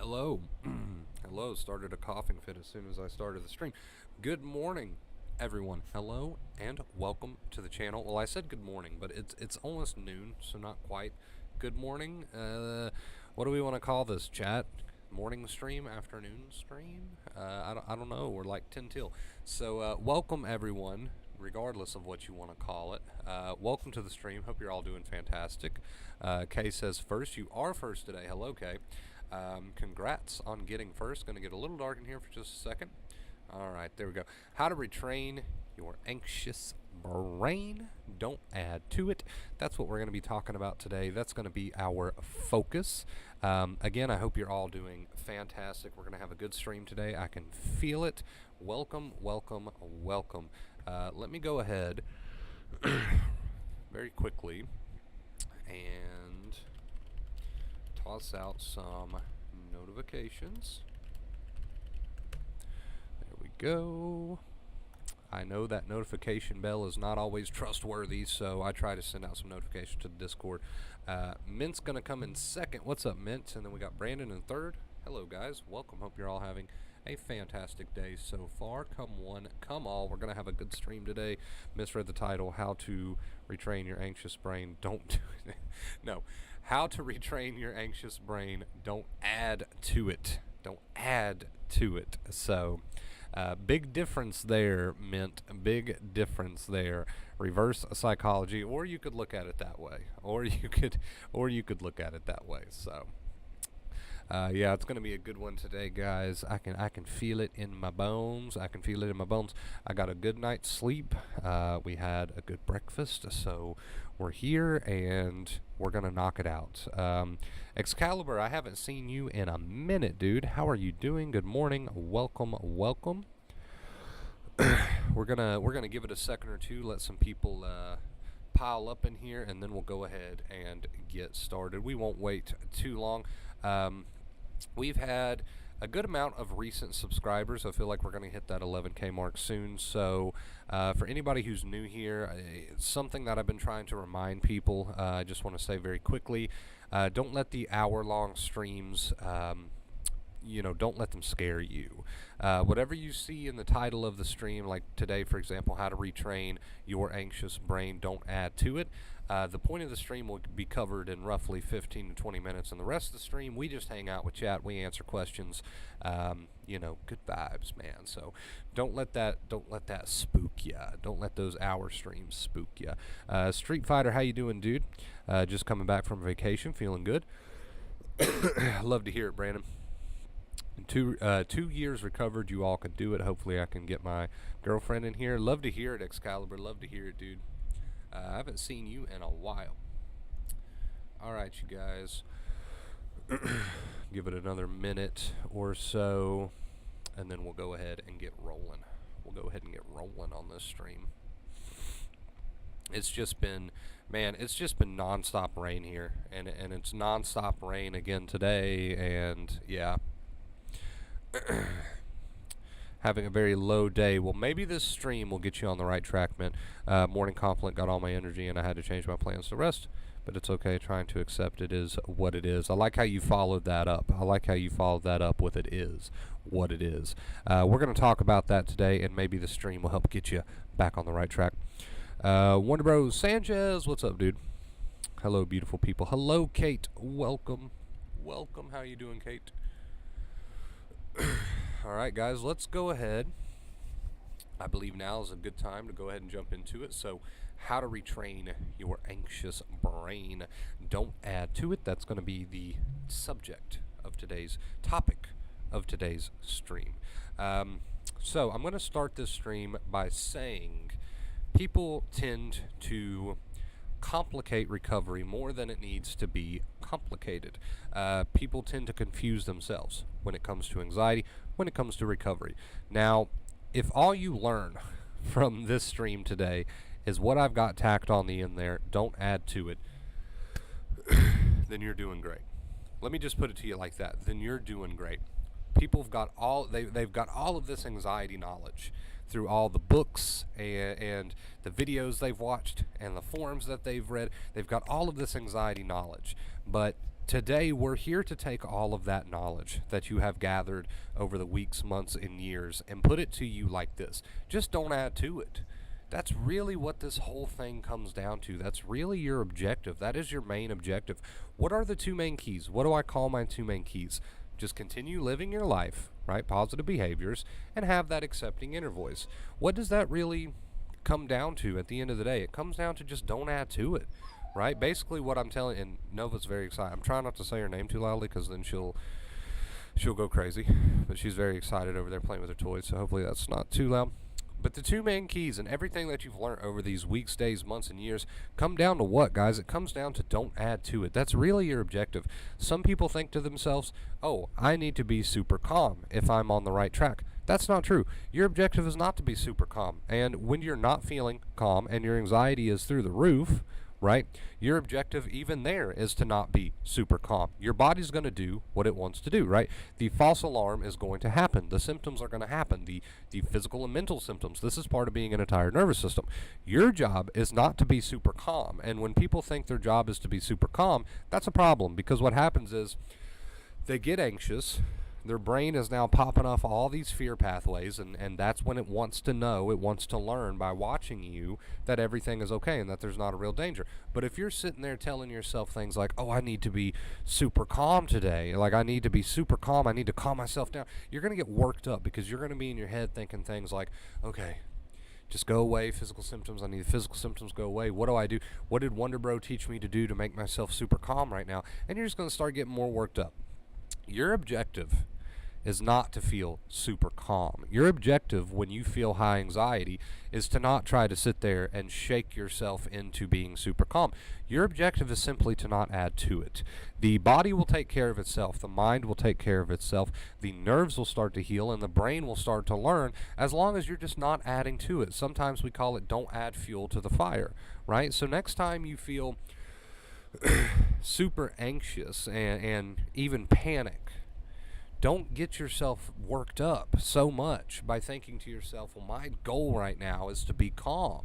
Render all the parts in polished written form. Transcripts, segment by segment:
Hello. Hello. Started a coughing fit as soon as I started the stream. Good morning, everyone. Hello and welcome to the channel. Well, I said good morning, but it's almost noon, so not quite. Good morning. What do we want to call this, chat? Morning stream, afternoon stream? I don't know. We're like 10 till. So welcome everyone, regardless of what you want to call it. Welcome to the stream. Hope you're all doing fantastic. Kay says first. You are first today. Hello, Kay. Congrats on getting first. Going to get a little dark in here for just a second. All right, there we go. How to retrain your anxious brain. Don't add to it. That's what we're going to be talking about today. That's going to be our focus. Again, I hope you're all doing fantastic. We're going to have a good stream today. I can feel it. Welcome, welcome, welcome. Let me go ahead very quickly and toss out some notifications. There we go. I know that notification bell is not always trustworthy, so I try to send out some notifications to the Discord. Mint's going to come in second. What's up, Mint? And then we got Brandon in third. Hello, guys. Welcome. Hope you're all having a fantastic day so far. Come one, come all. We're going to have a good stream today. Misread the title, How to Retrain Your Anxious Brain. Don't do it. No. How to retrain your anxious brain. Don't add to it. Don't add to it. So, big difference there, Mint. Big difference there. Reverse psychology, or you could look at it that way. Or you could look at it that way. So, yeah, it's gonna be a good one today, guys. I can feel it in my bones. I can feel it in my bones. I got a good night's sleep. We had a good breakfast, so we're here and we're gonna knock it out. Excalibur, I haven't seen you in a minute, dude. How are you doing? Good morning. Welcome, welcome. We're gonna give it a second or two. Let some people pile up in here, and then we'll go ahead and get started. We won't wait too long. We've had a good amount of recent subscribers. I feel like we're going to hit that 11K mark soon. So for anybody who's new here, something that I've been trying to remind people, I just want to say very quickly, don't let the hour-long streams, don't let them scare you. Whatever you see in the title of the stream, like today, for example, how to retrain your anxious brain, don't add to it. The point of the stream will be covered in roughly 15 to 20 minutes, and the rest of the stream, we just hang out with chat, we answer questions, good vibes, man. So don't let that spook ya. Don't let those hour streams spook ya. Street Fighter, how you doing, dude? Just coming back from vacation, feeling good. Love to hear it, Brandon. 2 years recovered. You all can do it. Hopefully I can get my girlfriend in here. Love to hear it, Excalibur. Love to hear it, dude. I haven't seen you in a while. Alright, you guys. Give it another minute or so, and then we'll go ahead and get rolling. We'll go ahead and get rolling on this stream. It's just been, man, it's just been non-stop rain here. And it's non-stop rain again today, and yeah. Having a very low day. Well, maybe this stream will get you on the right track, man. Morning compliment got all my energy, and I had to change my plans to rest, but it's okay. Trying to accept it is what it is. I like how you followed that up. I like how you followed that up with it is what it is. We're going to talk about that today, and maybe the stream will help get you back on the right track. Wonder Bros Sanchez, what's up, dude? Hello, beautiful people. Hello, Kate. Welcome. Welcome. How you doing, Kate? Alright, guys, let's go ahead. I believe now is a good time to go ahead and jump into it. So, how to retrain your anxious brain. Don't add to it. That's going to be the subject of today's topic of today's stream. So, I'm going to start this stream by saying people tend to complicate recovery more than it needs to be complicated. People tend to confuse themselves when it comes to anxiety, when it comes to recovery. Now, if all you learn from this stream today is what I've got tacked on the end there, don't add to it, then you're doing great. Let me just put it to you like that. Then you're doing great. People have got they've got all of this anxiety knowledge through all the books and the videos they've watched and the forums that they've read. They've got all of this anxiety knowledge, but Today, we're here to take all of that knowledge that you have gathered over the weeks, months, and years and put it to you like this. Just don't add to it. That's really what this whole thing comes down to. That's really your objective. That is your main objective. What are the two main keys? What do I call my two main keys? Just continue living your life, right? Positive behaviors, and have that accepting inner voice. What does that really come down to at the end of the day? It comes down to just don't add to it, right? Basically what I'm telling, and Nova's very excited. I'm trying not to say her name too loudly because then she'll go crazy, but she's very excited over there playing with her toys, so hopefully that's not too loud. But the two main keys and everything that you've learned over these weeks, days, months, and years come down to what, guys? It comes down to don't add to it. That's really your objective. Some people think to themselves, oh, I need to be super calm if I'm on the right track. That's not true. Your objective is not to be super calm. And when you're not feeling calm and your anxiety is through the roof, right, your objective even there is to not be super calm. Your body's going to do what it wants to do, right? The false alarm is going to happen. The symptoms are going to happen. The physical and mental symptoms. This is part of being in a tired nervous system. Your job is not to be super calm. And when people think their job is to be super calm, that's a problem, because what happens is they get anxious. Their brain is now popping off all these fear pathways, and that's when it wants to know, it wants to learn by watching you that everything is okay and that there's not a real danger. But if you're sitting there telling yourself things like, oh, I need to be super calm today, like I need to be super calm, I need to calm myself down, you're going to get worked up because you're going to be in your head thinking things like, okay, just go away, physical symptoms, I need the physical symptoms go away. What do I do? What did Wonder Bro teach me to do to make myself super calm right now? And you're just going to start getting more worked up. Your objective is not to feel super calm. Your objective when you feel high anxiety is to not try to sit there and shake yourself into being super calm. Your objective is simply to not add to it. The body will take care of itself. The mind will take care of itself. The nerves will start to heal and the brain will start to learn, as long as you're just not adding to it. Sometimes we call it don't add fuel to the fire, right? So next time you feel super anxious and even panic, don't get yourself worked up so much by thinking to yourself, well, my goal right now is to be calm.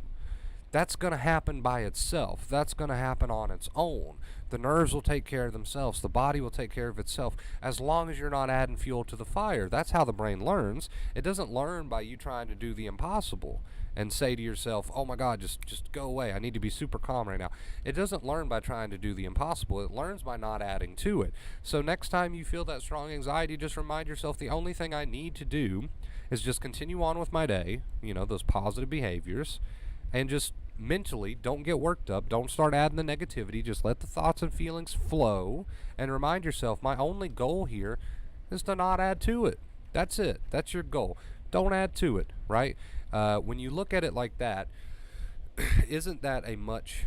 That's going to happen by itself. That's going to happen on its own. The nerves will take care of themselves. The body will take care of itself as long as you're not adding fuel to the fire. That's how the brain learns. It doesn't learn by you trying to do the impossible and say to yourself, oh my God, just go away. I need to be super calm right now. It doesn't learn by trying to do the impossible. It learns by not adding to it. So next time you feel that strong anxiety, just remind yourself the only thing I need to do is just continue on with my day, those positive behaviors, and just mentally don't get worked up. Don't start adding the negativity. Just let the thoughts and feelings flow and remind yourself my only goal here is to not add to it. That's it. That's your goal. Don't add to it, right? When you look at it like that, isn't that a much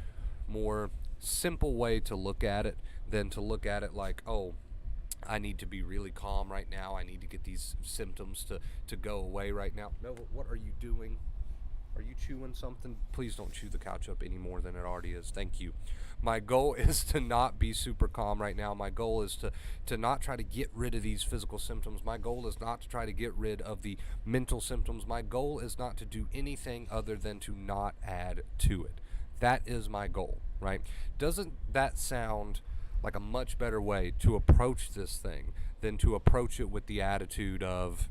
more simple way to look at it than to look at it like, oh, I need to be really calm right now. I need to get these symptoms to go away right now. Nova, what are you doing? Are you chewing something? Please don't chew the couch up any more than it already is. Thank you. My goal is to not be super calm right now. My goal is to not try to get rid of these physical symptoms. My goal is not to try to get rid of the mental symptoms. My goal is not to do anything other than to not add to it. That is my goal, right? Doesn't that sound like a much better way to approach this thing than to approach it with the attitude of,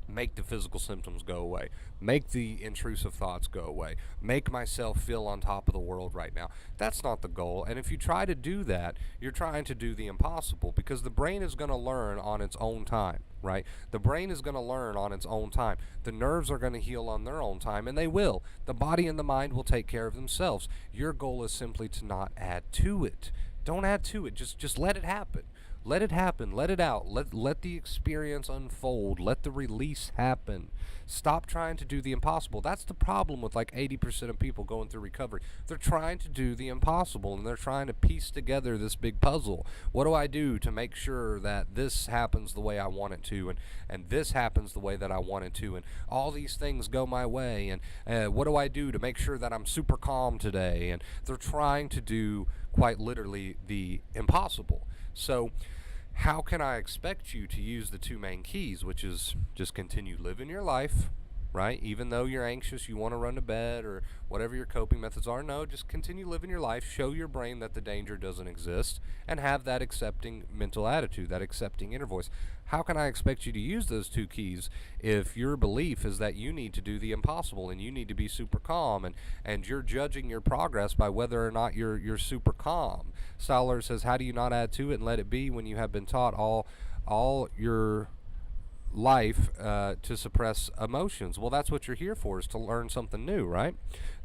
make the physical symptoms go away, make the intrusive thoughts go away, make myself feel on top of the world right now? That's not the goal. And if you try to do that, you're trying to do the impossible, because the brain is going to learn on its own time, right? The brain is going to learn on its own time. The nerves are going to heal on their own time, and they will. The body and the mind will take care of themselves. Your goal is simply to not add to it. Don't add to it. Just let it happen. Let it happen. Let it out. Let the experience unfold. Let the release happen. Stop trying to do the impossible. That's the problem with like 80% of people going through recovery. They're trying to do the impossible, and they're trying to piece together this big puzzle. What do I do to make sure that this happens the way I want it to, and this happens the way that I want it to, and all these things go my way, and what do I do to make sure that I'm super calm today? And they're trying to do quite literally the impossible. So how can I expect you to use the two main keys, which is just continue living your life, right? Even though you're anxious, you want to run to bed or whatever your coping methods are, no, just continue living your life, show your brain that the danger doesn't exist, and have that accepting mental attitude, that accepting inner voice. How can I expect you to use those two keys if your belief is that you need to do the impossible and you need to be super calm, and you're judging your progress by whether or not you're super calm? Stoller says, how do you not add to it and let it be when you have been taught all your life to suppress emotions? Well, that's what you're here for, is to learn something new, right?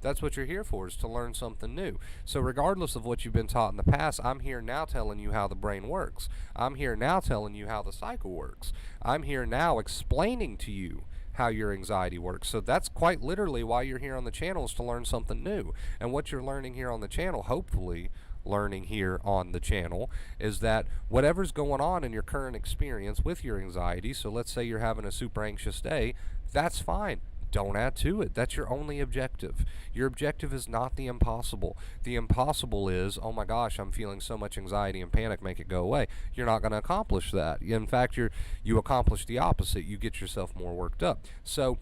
That's what you're here for, is to learn something new. So regardless of what you've been taught in the past, I'm here now telling you how the brain works. I'm here now telling you how the cycle works. I'm here now explaining to you how your anxiety works. So that's quite literally why you're here on the channel, is to learn something new. And what you're learning here on the channel, hopefully learning here on the channel, is that whatever's going on in your current experience with your anxiety, so let's say you're having a super anxious day, that's fine. Don't add to it. That's your only objective. Your objective is not the impossible. The impossible is, oh my gosh, I'm feeling so much anxiety and panic, make it go away. You're not going to accomplish that. In fact, you accomplish the opposite. You get yourself more worked up. So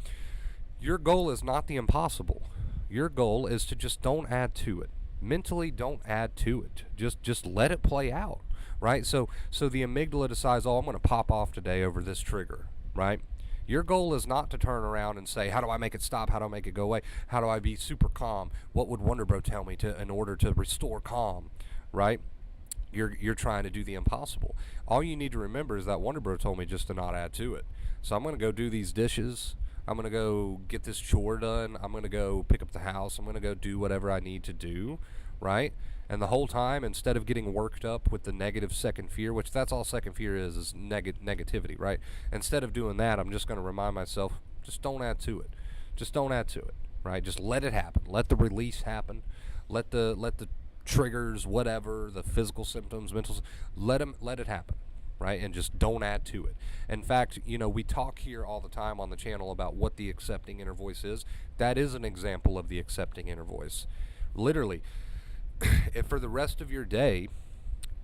your goal is not the impossible. Your goal is to just don't add to it. Mentally, don't add to it. Just let it play out, right? So the amygdala decides, oh, I'm going to pop off today over this trigger, right? Your goal is not to turn around and say, how do I make it stop? How do I make it go away? How do I be super calm? What would Wonderbro tell me in order to restore calm, right? You're trying to do the impossible. All you need to remember is that Wonderbro told me just to not add to it. So I'm going to go do these dishes. I'm going to go get this chore done. I'm going to go pick up the house. I'm going to go do whatever I need to do, right? And the whole time, instead of getting worked up with the negative second fear, which that's all second fear is negativity, right? Instead of doing that, I'm just going to remind myself, just don't add to it. Just don't add to it, right? Just let it happen. Let the release happen. Let the triggers, whatever, the physical symptoms, let it happen. Right? And just don't add to it. In fact, we talk here all the time on the channel about what the accepting inner voice is. That is an example of the accepting inner voice. Literally, if for the rest of your day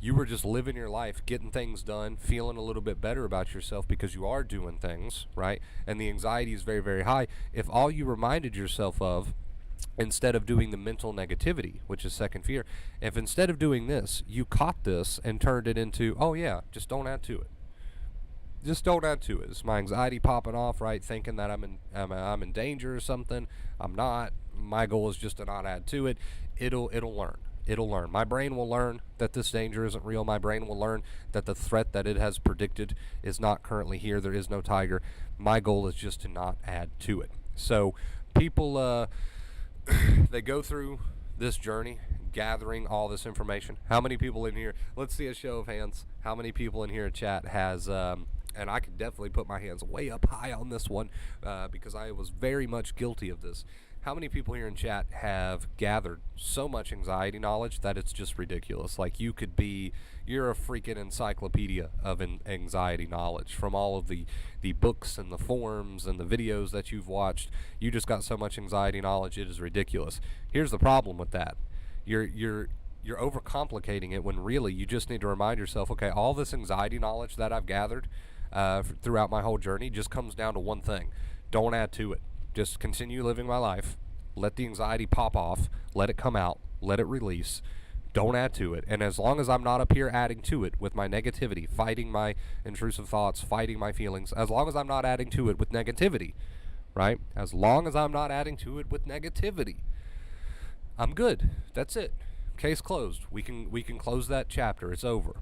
you were just living your life, getting things done, feeling a little bit better about yourself because you are doing things, right? And the anxiety is very, very high. If all you reminded yourself of, instead of doing the mental negativity, which is second fear, if instead of doing this, you caught this and turned it into, oh yeah, just don't add to it. Just don't add to it. It's my anxiety popping off, right? Thinking that I'm in danger or something. I'm not. My goal is just to not add to it. It'll learn. It'll learn. My brain will learn that this danger isn't real. My brain will learn that the threat that it has predicted is not currently here. There is no tiger. My goal is just to not add to it. So people, they go through this journey gathering all this information. How many people in here, let's see a show of hands, how many people in here in chat has, and I can definitely put my hands way up high on this one because I was very much guilty of this. How many people here in chat have gathered so much anxiety knowledge that it's just ridiculous? Like you're a freaking encyclopedia of anxiety knowledge from all of the books and the forums and the videos that you've watched. You just got so much anxiety knowledge, it is ridiculous. Here's the problem with that. You're overcomplicating it when really you just need to remind yourself, okay, all this anxiety knowledge that I've gathered throughout my whole journey just comes down to one thing. Don't add to it. Just continue living my life. Let the anxiety pop off. Let it come out. Let it release. Don't add to it. And as long as I'm not up here adding to it with my negativity, fighting my intrusive thoughts, fighting my feelings, as long as I'm not adding to it with negativity, right? As long as I'm not adding to it with negativity, I'm good. That's it. Case closed. We can close that chapter. It's over,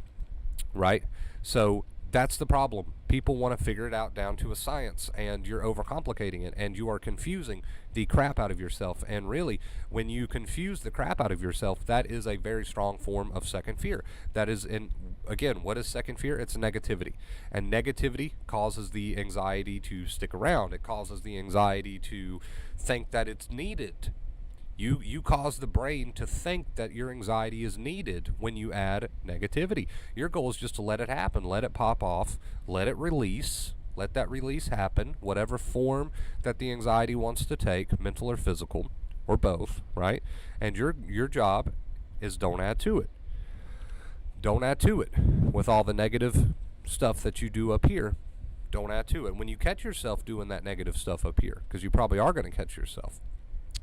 right? So that's the problem. People want to figure it out down to a science, and you're overcomplicating it, and you are confusing the crap out of yourself. And really, when you confuse the crap out of yourself, that is a very strong form of second fear. That is, again, what is second fear? It's negativity. And negativity causes the anxiety to stick around. It causes the anxiety to think that it's needed. You cause the brain to think that your anxiety is needed when you add negativity. Your goal is just to let it happen, let it pop off, let it release, let that release happen, whatever form that the anxiety wants to take, mental or physical, or both, right? And your job is don't add to it. Don't add to it with all the negative stuff that you do up here. Don't add to it. When you catch yourself doing that negative stuff up here, because you probably are going to catch yourself,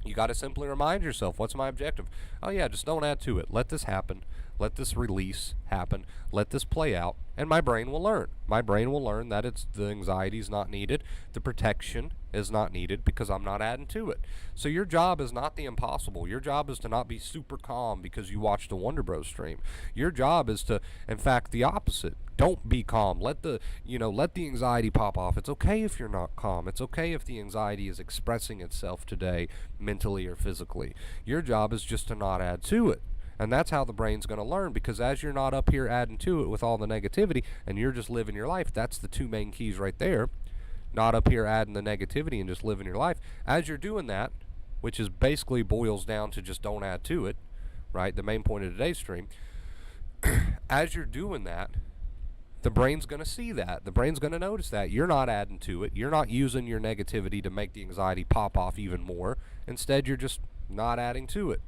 you got to simply remind yourself, what's my objective? Oh yeah, just don't add to it. Let this happen. Let this release happen. Let this play out, and my brain will learn. My brain will learn that the anxiety is not needed, the protection is not needed, because I'm not adding to it. So your job is not the impossible. Your job is to not be super calm because you watched a Wonder Bros stream. Your job is to, in fact, the opposite. Don't be calm. Let the anxiety pop off. It's okay if you're not calm. It's okay if the anxiety is expressing itself today, mentally or physically. Your job is just to not add to it. And that's how the brain's going to learn, because as you're not up here adding to it with all the negativity and you're just living your life, that's the two main keys right there. Not up here adding the negativity and just living your life. As you're doing that, which is basically boils down to just don't add to it, right? The main point of today's stream. As you're doing that, the brain's going to see that. The brain's going to notice that. You're not adding to it. You're not using your negativity to make the anxiety pop off even more. Instead, you're just not adding to it.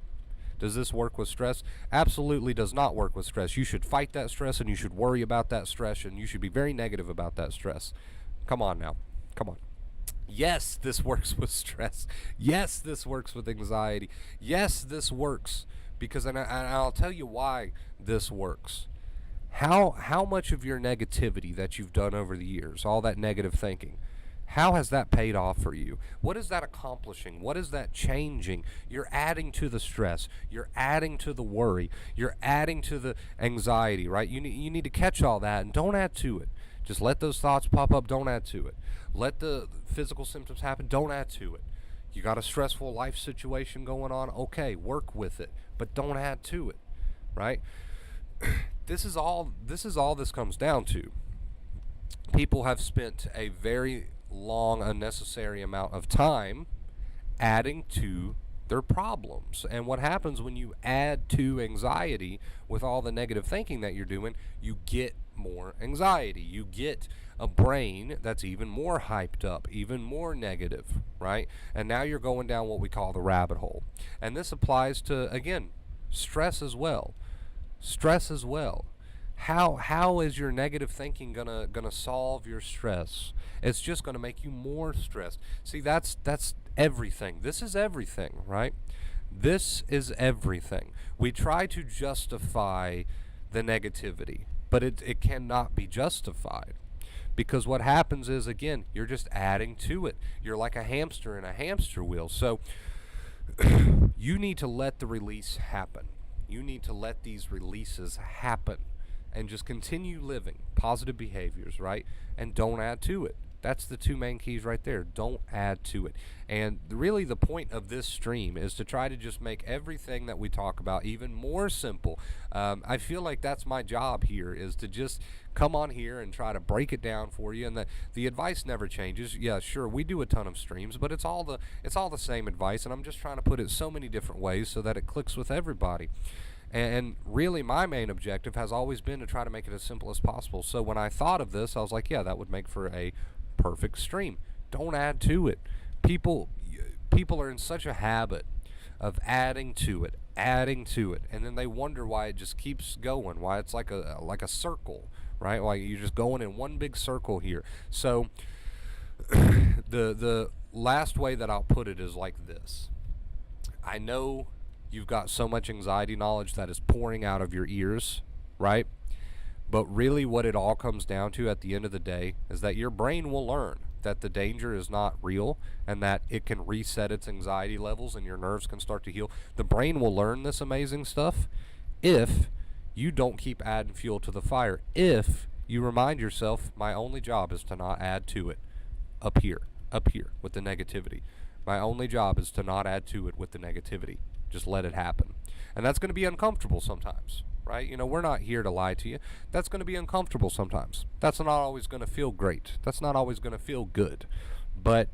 Does this work with stress? Absolutely does not work with stress. You should fight that stress, and you should worry about that stress, and you should be very negative about that stress. Come on now. Come on. Yes, this works with stress. Yes, this works with anxiety. Yes, this works because, and I'll tell you why this works. How much of your negativity that you've done over the years, all that negative thinking, how has that paid off for you? What is that accomplishing? What is that changing? You're adding to the stress. You're adding to the worry. You're adding to the anxiety, right? You need to catch all that and don't add to it. Just let those thoughts pop up. Don't add to it. Let the physical symptoms happen. Don't add to it. You got a stressful life situation going on. Okay, work with it, but don't add to it, right? This is all this comes down to. People have spent a very long, unnecessary amount of time adding to their problems. And what happens when you add to anxiety with all the negative thinking that you're doing, you get more anxiety. You get a brain that's even more hyped up, even more negative, right? And now you're going down what we call the rabbit hole. And this applies to, again, stress as well. Stress as well. How is your negative thinking gonna solve your stress? It's just gonna make you more stressed. See, that's everything. This is everything, right? This is everything. We try to justify the negativity, but it cannot be justified. Because what happens is, again, you're just adding to it. You're like a hamster in a hamster wheel. So you need to let the release happen. You need to let these releases happen and just continue living positive behaviors, right? And don't add to it. That's the two main keys right there. Don't add to it. And really the point of this stream is to try to just make everything that we talk about even more simple. I feel like that's my job here, is to just come on here and try to break it down for you. And the advice never changes. Yeah, sure, we do a ton of streams, but it's all the same advice. And I'm just trying to put it so many different ways so that it clicks with everybody. And really my main objective has always been to try to make it as simple as possible. So when I thought of this, I was like, yeah, that would make for a perfect stream. Don't add to it. People are in such a habit of adding to it, and then they wonder why it just keeps going, why it's like a circle, right? Why you're just going in one big circle here. So the last way that I'll put it is like this. I know you've got so much anxiety knowledge that is pouring out of your ears, right? But really what it all comes down to at the end of the day is that your brain will learn that the danger is not real and that it can reset its anxiety levels and your nerves can start to heal. The brain will learn this amazing stuff if you don't keep adding fuel to the fire. If you remind yourself, my only job is to not add to it up here with the negativity. My only job is to not add to it with the negativity. Just let it happen. And that's going to be uncomfortable sometimes, right? You know, we're not here to lie to you. That's going to be uncomfortable sometimes. That's not always going to feel great. That's not always going to feel good. But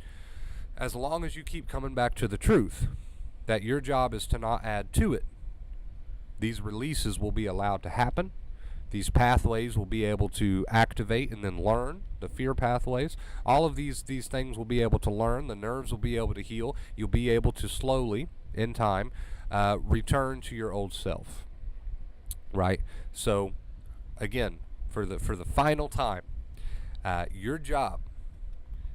as long as you keep coming back to the truth that your job is to not add to it, these releases will be allowed to happen. These pathways will be able to activate and then learn, the fear pathways. All of these things will be able to learn. The nerves will be able to heal. You'll be able to slowly, in time, return to your old self, right? So again, for the final time, Your job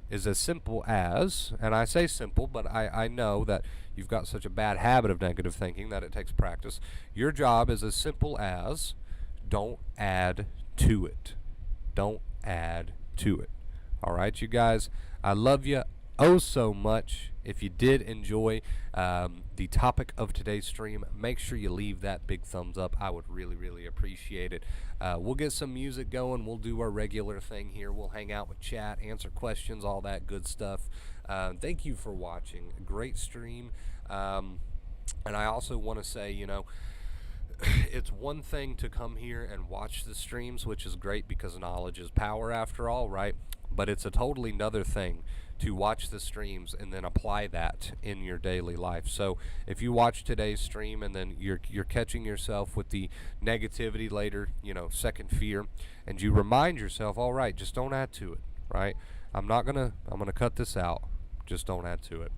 is as simple as, and I say simple, but I know that you've got such a bad habit of negative thinking that it takes practice. Your job is as simple as don't add to it. Don't add to it. All right, you guys, I love you oh so much. If you did enjoy the topic of today's stream, make sure you leave that big thumbs up. I would really, really appreciate it. We'll get some music going. We'll do our regular thing here. We'll hang out with chat, answer questions, all that good stuff. Thank you for watching. Great stream. And I also want to say, it's one thing to come here and watch the streams, which is great because knowledge is power after all, right? But it's a totally another thing to watch the streams and then apply that in your daily life. So if you watch today's stream and then you're catching yourself with the negativity later, second fear, and you remind yourself, all right, just don't add to it, right? I'm gonna cut this out. Just don't add to it.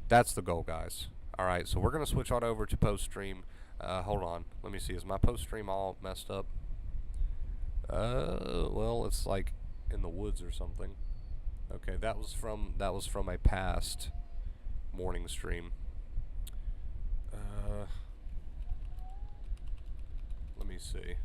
That's the goal, guys. All right, so we're gonna switch on over to post stream. Hold on, let me see. Is my post stream all messed up? Well, it's like in the woods or something. Okay, that was from a past morning stream. Let me see.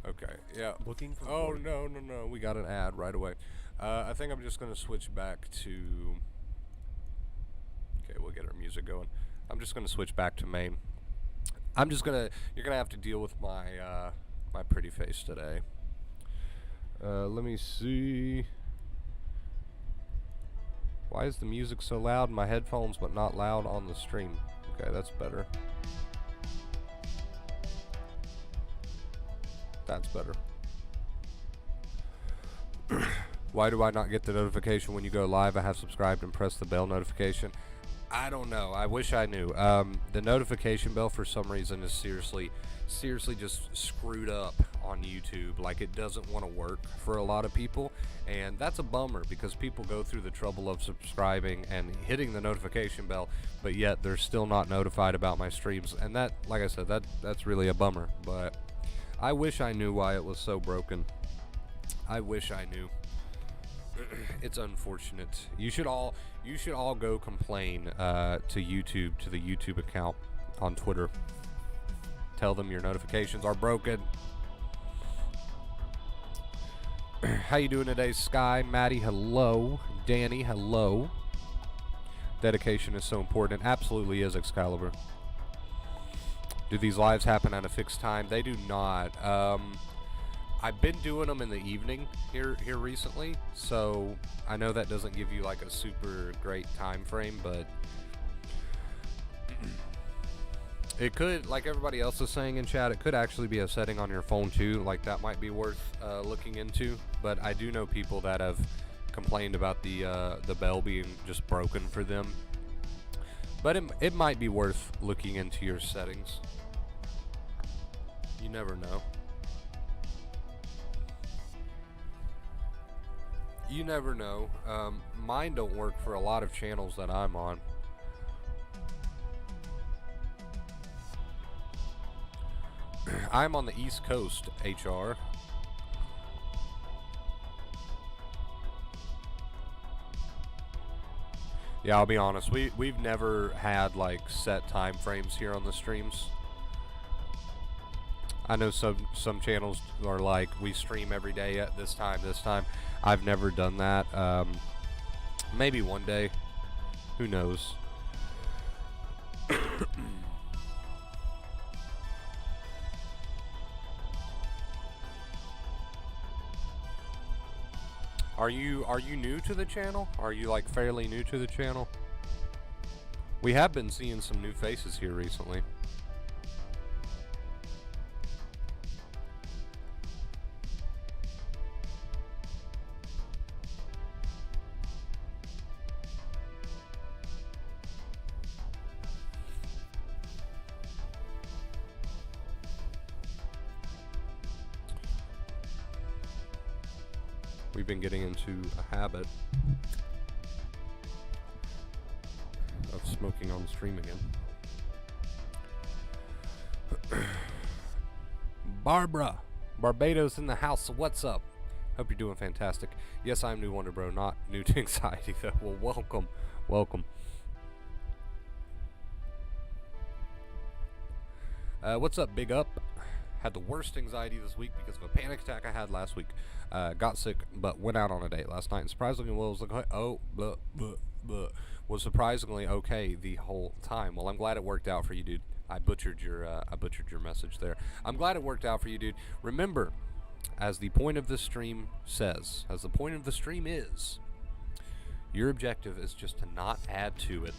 Okay, yeah. Looking for Oh, no. We got an ad right away. I think I'm just going to switch back to... Okay, we'll get our music going. I'm just going to switch back to main. You're going to have to deal with my, my pretty face today. Let me see. Why is the music so loud in my headphones but not loud on the stream? Okay, that's better. That's better. Why do I not get the notification when you go live? I have subscribed and pressed the bell notification. I don't know. I wish I knew. The notification bell for some reason is seriously just screwed up on YouTube. Like, it doesn't want to work for a lot of people, and that's a bummer because people go through the trouble of subscribing and hitting the notification bell, but yet they're still not notified about my streams. And that, like I said, that's really a bummer. But I wish I knew why it was so broken. I wish I knew. It's unfortunate. You should all go complain to YouTube, to the YouTube account on Twitter. Tell them your notifications are broken. How you doing today, Sky? Maddie, hello. Danny, hello. Dedication is so important. It absolutely is, Excalibur. Do these lives happen at a fixed time? They do not. I've been doing them in the evening here recently, so I know that doesn't give you like a super great time frame, but it could, like everybody else is saying in chat, it could actually be a setting on your phone too. Like, that might be worth looking into. But I do know people that have complained about the bell being just broken for them. But it might be worth looking into your settings. You never know. You never know. Mine don't work for a lot of channels that I'm on. I'm on the East Coast, HR. Yeah, I'll be honest. We've never had like set time frames here on the streams. I know some channels are like, we stream every day at this time. I've never done that. Maybe one day. Who knows? Are you new to the channel? Are you like fairly new to the channel? We have been seeing some new faces here recently. We've been getting into a habit of smoking on stream again. Barbara, Barbados in the house. What's up? Hope you're doing fantastic. Yes, I'm new Wonder Bro, not new to anxiety though. Well, welcome. What's up, Big Up? Had the worst anxiety this week because of a panic attack I had last week. Got sick, but went out on a date last night. And surprisingly, was surprisingly okay the whole time. Well, I'm glad it worked out for you, dude. I butchered your message there. I'm glad it worked out for you, dude. Remember, as the point of this stream says, as the point of the stream is, your objective is just to not add to it.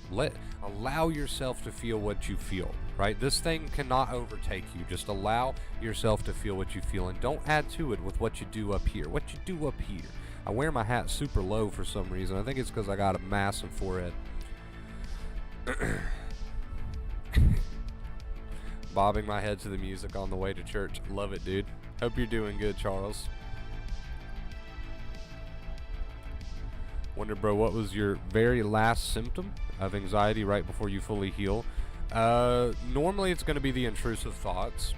Allow yourself to feel what you feel, right? This thing cannot overtake you. Just allow yourself to feel what you feel, and don't add to it with what you do up here. What you do up here. I wear my hat super low for some reason. I think it's because I got a massive forehead. Bobbing my head to the music on the way to church. Love it, dude. Hope you're doing good, Charles. Wonder, bro, what was your very last symptom of anxiety right before you fully heal? Normally it's going to be the intrusive thoughts.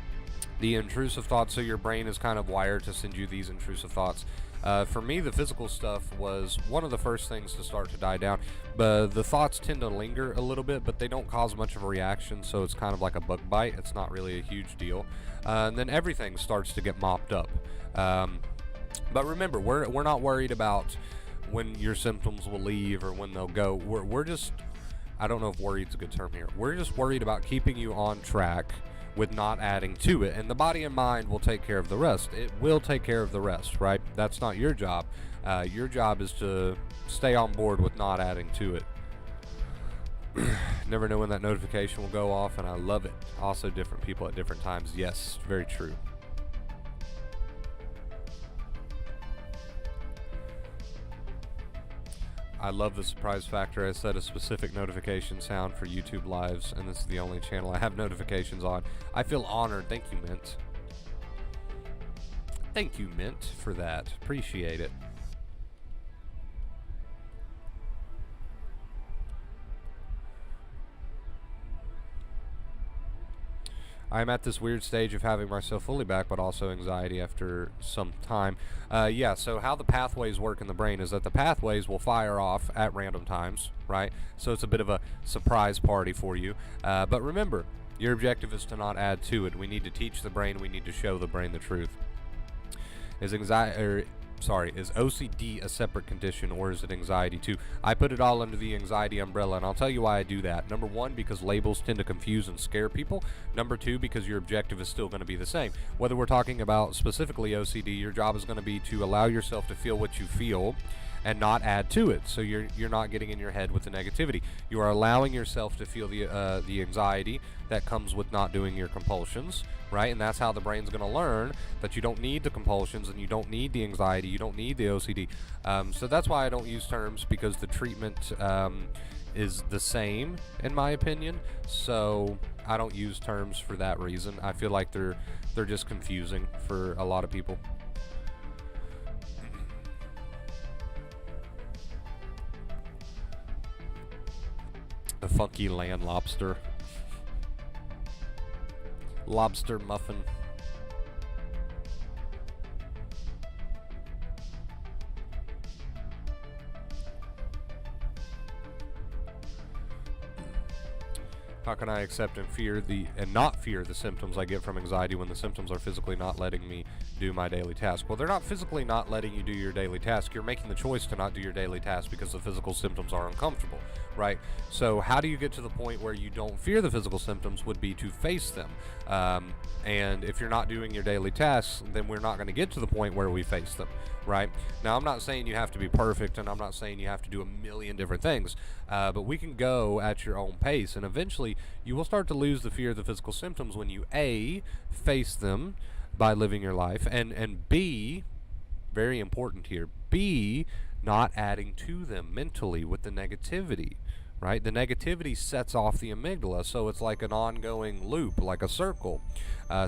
So your brain is kind of wired to send you these intrusive thoughts. For me, the physical stuff was one of the first things to start to die down. But the thoughts tend to linger a little bit, but they don't cause much of a reaction, so it's kind of like a bug bite. It's not really a huge deal. And then everything starts to get mopped up. But remember, we're not worried about when your symptoms will leave or when they'll go. We're just, I don't know if worried's a good term here. We're just worried about keeping you on track with not adding to it, and the body and mind will take care of the rest. It will take care of the rest, right? That's not your job. Your job is to stay on board with not adding to it. Never know when that notification will go off, and I love it. Also, different people at different times. Yes, very true. I love the surprise factor. I set a specific notification sound for YouTube Lives, and this is the only channel I have notifications on. I feel honored. Thank you, Mint. Thank you, Mint, for that. Appreciate it. I'm at this weird stage of having myself fully back, but also anxiety after some time. Yeah, so how the pathways work in the brain is that the pathways will fire off at random times, right? So it's a bit of a surprise party for you. But remember, your objective is to not add to it. We need to teach the brain, we need to show the brain the truth. Is OCD a separate condition, or is it anxiety too? I put it all under the anxiety umbrella, and I'll tell you why I do that. Number one, because labels tend to confuse and scare people. Number two, because your objective is still going to be the same. Whether we're talking about specifically OCD, your job is going to be to allow yourself to feel what you feel and not add to it. So you're not getting in your head with the negativity. You are allowing yourself to feel the anxiety that comes with not doing your compulsions, right? And that's how the brain's going to learn that you don't need the compulsions and you don't need the anxiety, you don't need the OCD. So that's why I don't use terms, because the treatment is the same in my opinion. So I don't use terms for that reason. I feel like they're just confusing for a lot of people. The funky land lobster. Lobster muffin. How can I accept and not fear the symptoms I get from anxiety when the symptoms are physically not letting me do my daily task? Well, they're not physically not letting you do your daily task. You're making the choice to not do your daily task because the physical symptoms are uncomfortable, right? So how do you get to the point where you don't fear the physical symptoms? Would be to face them. And if you're not doing your daily tasks, then we're not going to get to the point where we face them, right? Now, I'm not saying you have to be perfect, and I'm not saying you have to do a million different things, but we can go at your own pace, and eventually you will start to lose the fear of the physical symptoms when you A, face them by living your life, and B, very important here, B, not adding to them mentally with the negativity, right? The negativity sets off the amygdala, so it's like an ongoing loop, like a circle.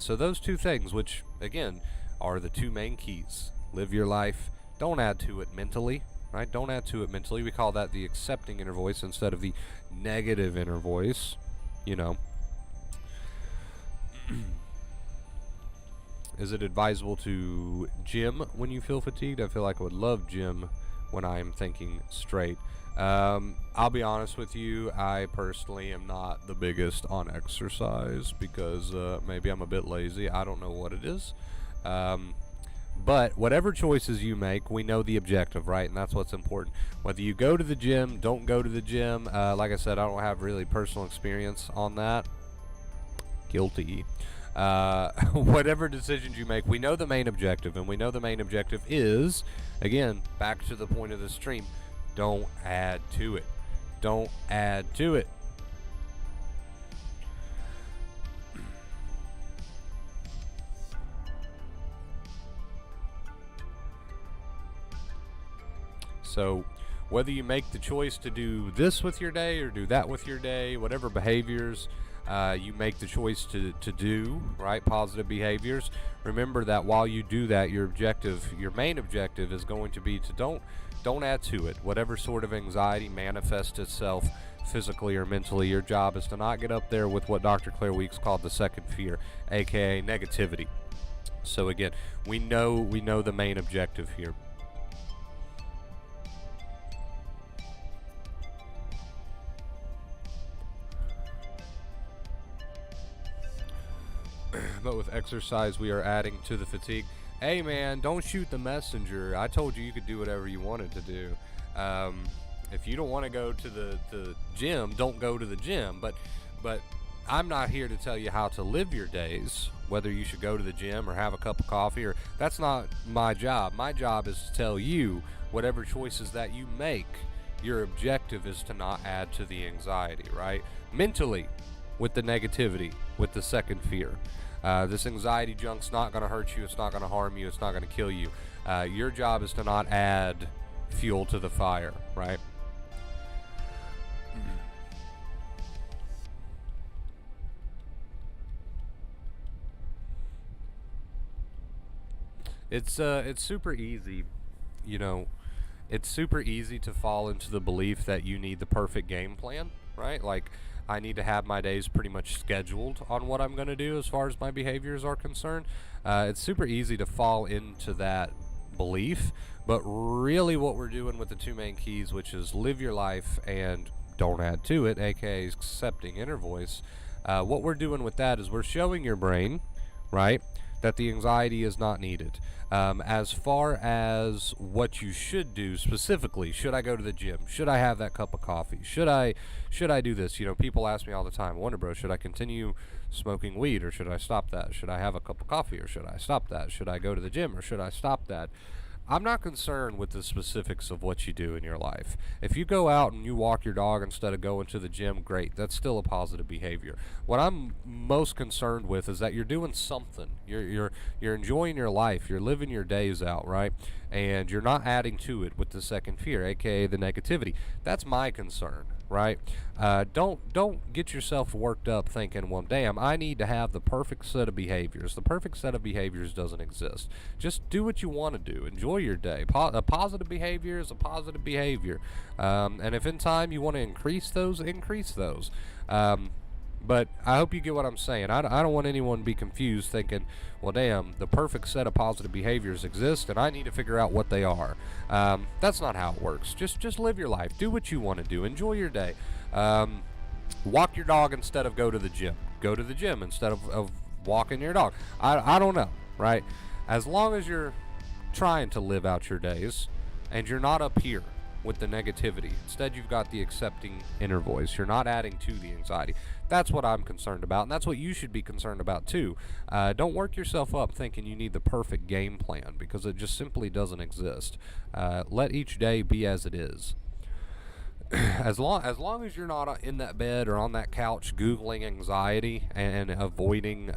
So those two things, which again are the two main keys: live your life, don't add to it mentally, right? Don't add to it mentally. We call that the accepting inner voice instead of the negative inner voice, you know. Is it advisable to gym when you feel fatigued? I feel like I would love gym when I am thinking straight. I'll be honest with you, I personally am not the biggest on exercise because maybe I'm a bit lazy. I don't know what it is. But whatever choices you make, we know the objective, right? And that's what's important. Whether you go to the gym, don't go to the gym. Like I said, I don't have really personal experience on that. Guilty. Whatever decisions you make, we know the main objective, and we know the main objective is, again, back to the point of the stream, don't add to it. Don't add to it. So whether you make the choice to do this with your day or do that with your day, whatever behaviors you make the choice to do, right, positive behaviors, remember that while you do that, your main objective is going to be to don't add to it. Whatever sort of anxiety manifests itself physically or mentally, your job is to not get up there with what Dr. Claire Weeks called the second fear, aka negativity. So again, we know the main objective here. But with exercise, we are adding to the fatigue. Hey man, don't shoot the messenger. I told you could do whatever you wanted to do. If you don't want to go to the gym, don't go to the gym. But I'm not here to tell you how to live your days, whether you should go to the gym or have a cup of coffee, or that's not my job. My job is to tell you whatever choices that you make, your objective is to not add to the anxiety, right? Mentally, with the negativity, with the second fear. This anxiety junk's not going to hurt you. It's not going to harm you. It's not going to kill you. Your job is to not add fuel to the fire, right? It's super easy, you know. It's super easy to fall into the belief that you need the perfect game plan, right? Like, I need to have my days pretty much scheduled on what I'm going to do as far as my behaviors are concerned. It's super easy to fall into that belief, but really what we're doing with the two main keys, which is live your life and don't add to it, aka accepting inner voice, what we're doing with that is we're showing your brain, right, that the anxiety is not needed. As far as what you should do specifically, should I go to the gym? Should I have that cup of coffee? Should I do this? You know, people ask me all the time, Wonder Bro, should I continue smoking weed or should I stop that? Should I have a cup of coffee or should I stop that? Should I go to the gym or should I stop that? I'm not concerned with the specifics of what you do in your life. If you go out and you walk your dog instead of going to the gym, great. That's still a positive behavior. What I'm most concerned with is that you're doing something. You're enjoying your life. You're living your days out, right? And you're not adding to it with the second fear, aka the negativity. That's my concern, right? Don't get yourself worked up thinking, well, damn, I need to have the perfect set of behaviors. The perfect set of behaviors doesn't exist. Just do what you want to do. Enjoy your day. A positive behavior is a positive behavior. And if in time you want to increase those, increase those. But I hope you get what I'm saying. I don't want anyone to be confused thinking, well, damn, the perfect set of positive behaviors exist, and I need to figure out what they are. That's not how it works. Just live your life. Do what you want to do. Enjoy your day. Walk your dog instead of go to the gym. Go to the gym instead of walking your dog. I don't know, right? As long as you're trying to live out your days and you're not up here with the negativity. Instead, you've got the accepting inner voice. You're not adding to the anxiety. That's what I'm concerned about, and that's what you should be concerned about too. Don't work yourself up thinking you need the perfect game plan, because it just simply doesn't exist. Let each day be as it is. As long as you're not in that bed or on that couch Googling anxiety and avoiding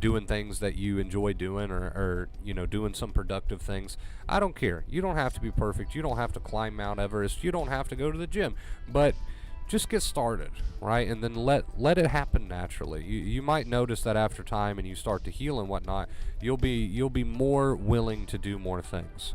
doing things that you enjoy doing, or you know, doing some productive things, I don't care. You don't have to be perfect. You don't have to climb Mount Everest. You don't have to go to the gym, but just get started, right? And then let it happen naturally. You might notice that after time and you start to heal and whatnot, you'll be more willing to do more things.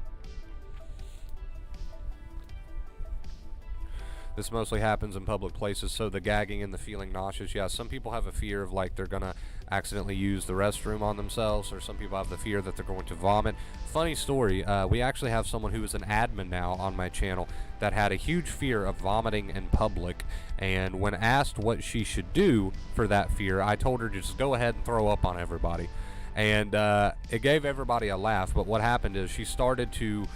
This mostly happens in public places. So the gagging and the feeling nauseous. Yeah, some people have a fear of like they're going to accidentally use the restroom on themselves, or some people have the fear that they're going to vomit. Funny story, we actually have someone who is an admin now on my channel that had a huge fear of vomiting in public, and when asked what she should do for that fear, I told her just go ahead and throw up on everybody. And it gave everybody a laugh, but what happened is she started to,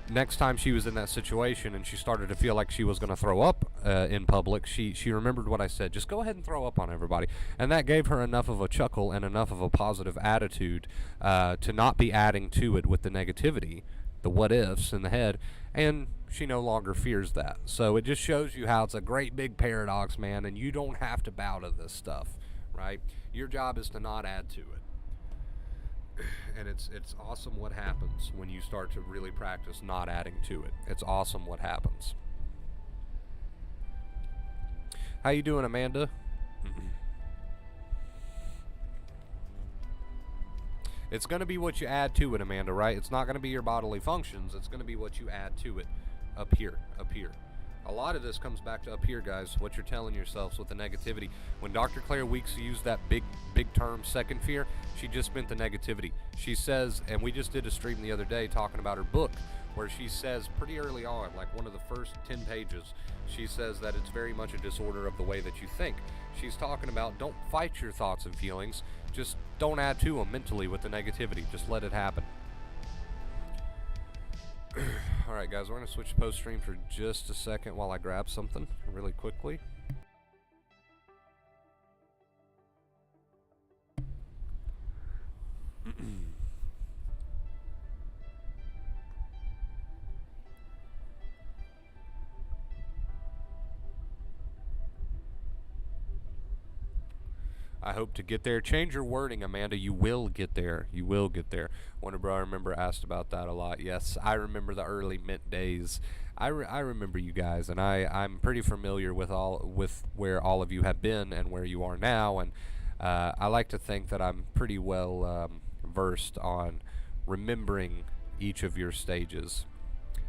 next time she was in that situation and she started to feel like she was going to throw up in public, she remembered what I said, just go ahead and throw up on everybody. And that gave her enough of a chuckle and enough of a positive attitude to not be adding to it with the negativity, the what ifs in the head, and she no longer fears that. So it just shows you how it's a great big paradox, man, and you don't have to bow to this stuff, right? Your job is to not add to it. And it's awesome what happens when you start to really practice not adding to it. It's awesome what happens. How you doing, Amanda? It's going to be what you add to it, Amanda, right? It's not going to be your bodily functions. It's going to be what you add to it up here. A lot of this comes back to up here, guys, what you're telling yourselves with the negativity. When Dr. Claire Weeks used that big term, second fear, she just meant the negativity. She says, and we just did a stream the other day talking about her book, where she says pretty early on, like one of the first 10 pages, she says that it's very much a disorder of the way that you think. She's talking about don't fight your thoughts and feelings, just don't add to them mentally with the negativity. Just let it happen. Alright guys, we're going to switch to post stream for just a second while I grab something really quickly. I hope to get there. Change your wording, Amanda. You will get there. You will get there. One of I remember asked about that a lot. Yes, I remember the early Mint days. I remember you guys, and I'm pretty familiar with where all of you have been and where you are now, and I like to think that I'm pretty well versed on remembering each of your stages.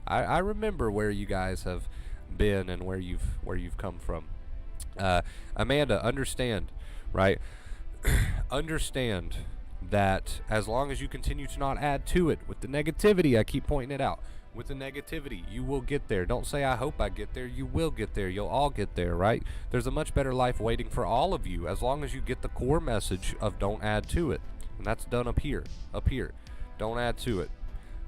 I remember where you guys have been and where you've come from. Amanda, understand. Right? Understand that as long as you continue to not add to it with the negativity, I keep pointing it out, with the negativity, you will get there. Don't say, I hope I get there. You will get there. You'll all get there, right? There's a much better life waiting for all of you as long as you get the core message of don't add to it. And that's done up here. Don't add to it.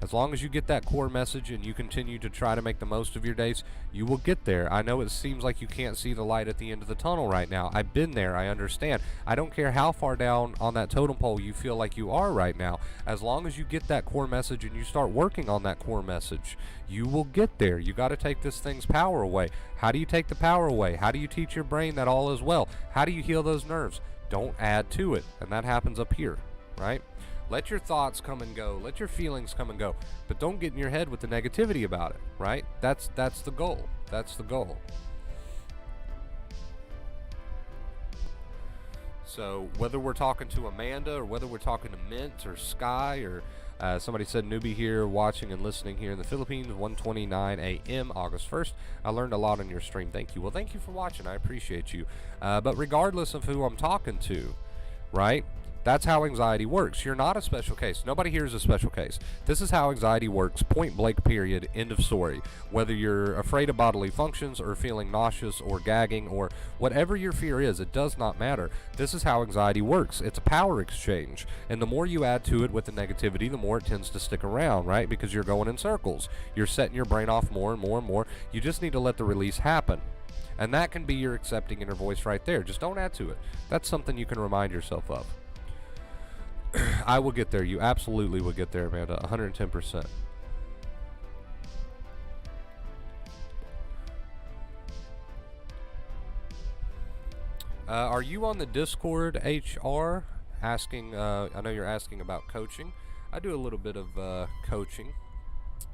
As long as you get that core message and you continue to try to make the most of your days, you will get there. I know it seems like you can't see the light at the end of the tunnel right now. I've been there. I understand. I don't care how far down on that totem pole you feel like you are right now. As long as you get that core message and you start working on that core message, you will get there. You got to take this thing's power away. How do you take the power away? How do you teach your brain that all is well? How do you heal those nerves? Don't add to it. And that happens up here, right? Let your thoughts come and go. Let your feelings come and go. But don't get in your head with the negativity about it, right? That's the goal. That's the goal. So whether we're talking to Amanda or whether we're talking to Mint or Sky or somebody said newbie here watching and listening here in the Philippines, 1:29 a.m. August 1st. I learned a lot on your stream. Thank you. Well, thank you for watching. I appreciate you. But regardless of who I'm talking to, right? That's how anxiety works. You're not a special case. Nobody here is a special case. This is how anxiety works, point blank, period, end of story. Whether you're afraid of bodily functions or feeling nauseous or gagging or whatever your fear is, it does not matter. This is how anxiety works. It's a power exchange. And the more you add to it with the negativity, the more it tends to stick around, right? Because you're going in circles. You're setting your brain off more and more and more. You just need to let the release happen. And that can be your accepting inner voice right there. Just don't add to it. That's something you can remind yourself of. I will get there. You absolutely will get there, Amanda. 110%. Are you on the Discord, HR? Asking, I know you're asking about coaching. I do a little bit of coaching.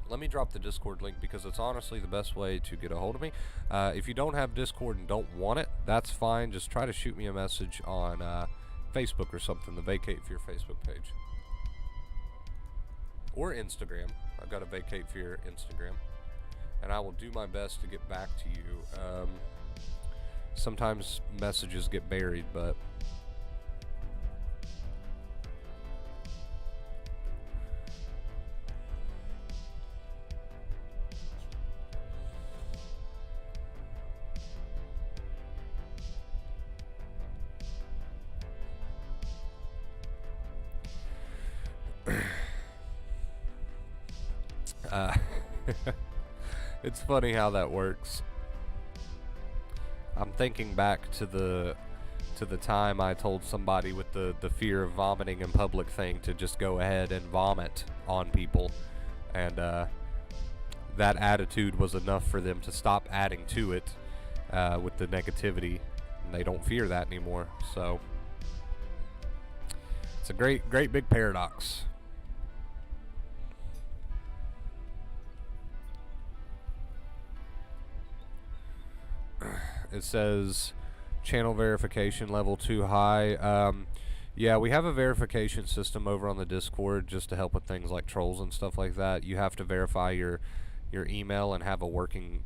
Let me drop the Discord link because it's honestly the best way to get a hold of me. If you don't have Discord and don't want it, that's fine. Just try to shoot me a message on Facebook or something, the Vacate Fear Facebook page. Or Instagram. I've got a Vacate Fear Instagram. and I will do my best to get back to you. Sometimes messages get buried, but it's funny how that works. I'm thinking back to the time I told somebody with the fear of vomiting in public thing to just go ahead and vomit on people, and that attitude was enough for them to stop adding to it with the negativity, and they don't fear that anymore. So it's a great big paradox. It says channel verification level too high. Yeah, we have a verification system over on the Discord just to help with things like trolls and stuff like that. You have to verify your email and have a working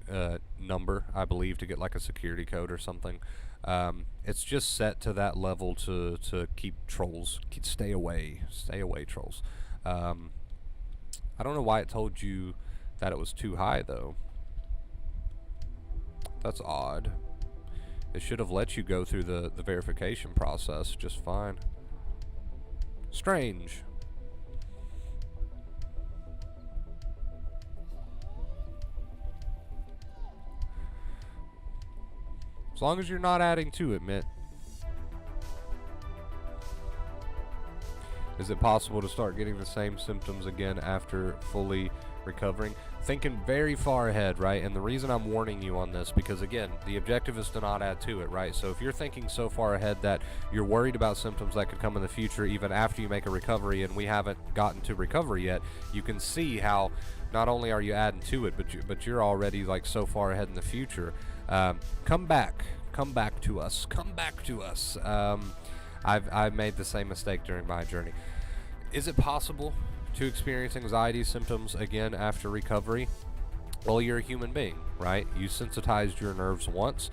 number, I believe, to get like a security code or something. It's just set to that level to keep trolls, stay away trolls. I don't know why it told you that it was too high though. That's odd. It should have let you go through the verification process just fine. Strange. As long as you're not adding to it, Mint. Is it possible to start getting the same symptoms again after fully recovering? Thinking very far ahead, right? And the reason I'm warning you on this, because again, the objective is to not add to it, right? So if you're thinking so far ahead that you're worried about symptoms that could come in the future even after you make a recovery, and we haven't gotten to recovery yet, you can see how not only are you adding to it, but you're already like so far ahead in the future. Come back to us. I've made the same mistake during my journey. Is it possible to experience anxiety symptoms again after recovery? Well, you're a human being, right? You sensitized your nerves once.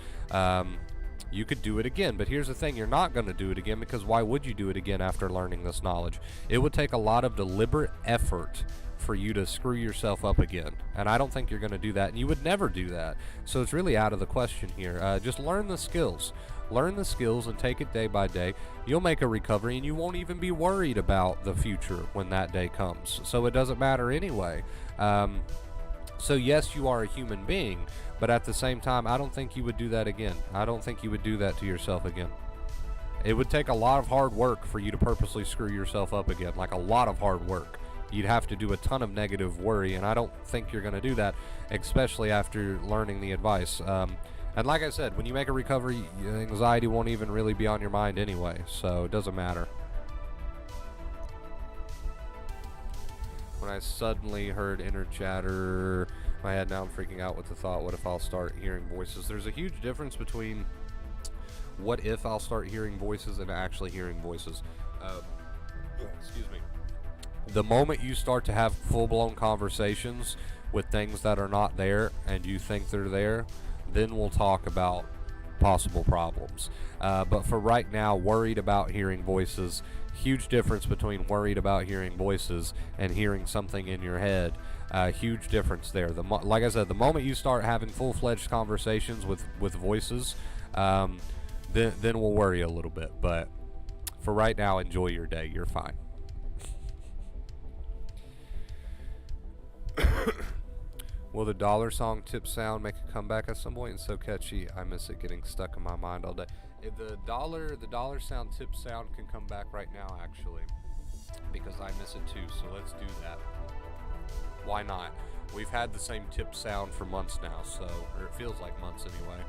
You could do it again, but here's the thing, you're not going to do it again, because why would you do it again after learning this knowledge? It would take a lot of deliberate effort for you to screw yourself up again, and I don't think you're going to do that, and you would never do that. So it's really out of the question here. Just learn the skills. Learn the skills and take it day by day. You'll make a recovery and you won't even be worried about the future when that day comes. So it doesn't matter anyway. So yes, you are a human being, but at the same time, I don't think you would do that again. I don't think you would do that to yourself again. It would take a lot of hard work for you to purposely screw yourself up again, like a lot of hard work. You'd have to do a ton of negative worry, and I don't think you're going to do that, especially after learning the advice. And like I said, when you make a recovery, anxiety won't even really be on your mind anyway, so it doesn't matter. When I suddenly heard inner chatter, my head, now I'm freaking out with the thought, what if I'll start hearing voices? There's a huge difference between what if I'll start hearing voices and actually hearing voices. Excuse me. The moment you start to have full-blown conversations with things that are not there and you think they're there, then we'll talk about possible problems. But for right now, worried about hearing voices, huge difference between worried about hearing voices and hearing something in your head. Huge difference there. Like I said, the moment you start having full-fledged conversations with voices, then we'll worry a little bit. But for right now, enjoy your day. You're fine. Will the dollar song tip sound make a comeback at some point? It's so catchy, I miss it getting stuck in my mind all day. If the dollar sound tip sound can come back right now, actually, because I miss it too. So let's do that. Why not? We've had the same tip sound for months now, so, or it feels like months anyway.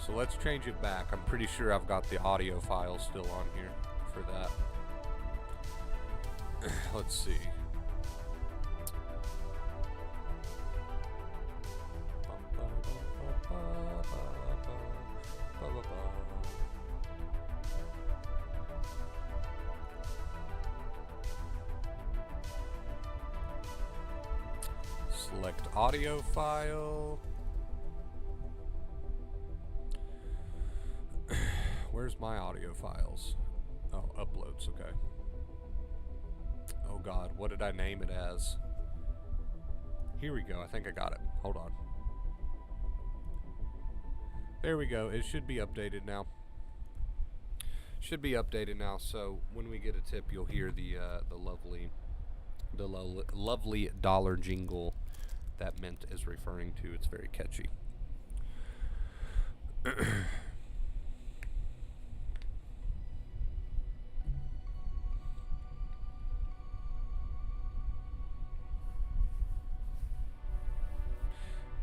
So let's change it back. I'm pretty sure I've got the audio file still on here for that. Let's see. Select audio file. Where's my audio files? Oh, uploads, okay. Oh god, what did I name it as? Here we go, I think I got it. Hold on. There we go, it should be updated now. Should be updated now, so when we get a tip, you'll hear the lovely dollar jingle that Mint is referring to. It's very catchy.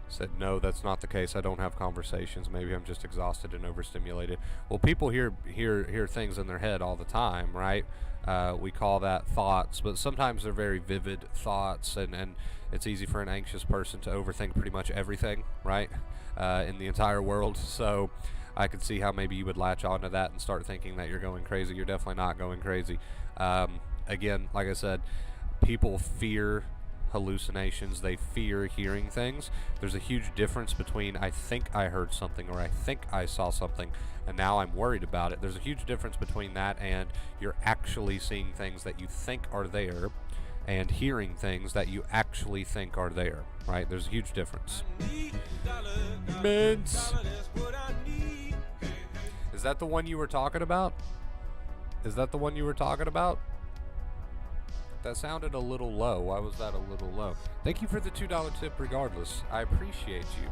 Said, no, that's not the case. I don't have conversations. Maybe I'm just exhausted and overstimulated. Well, people hear things in their head all the time, right? We call that thoughts, but sometimes they're very vivid thoughts, and it's easy for an anxious person to overthink pretty much everything, right? In the entire world. So I could see how maybe you would latch onto that and start thinking that you're going crazy. You're definitely not going crazy. Again, like I said, people fear hallucinations. They fear hearing things. There's a huge difference between I think I heard something or I think I saw something and now I'm worried about it. There's a huge difference between that and you're actually seeing things that you think are there and hearing things that you actually think are there, right? There's a huge difference. Mints. Is that the one you were talking about? Is that the one you were talking about? That sounded a little low. Why was that a little low? Thank you for the $2 tip regardless. I appreciate you.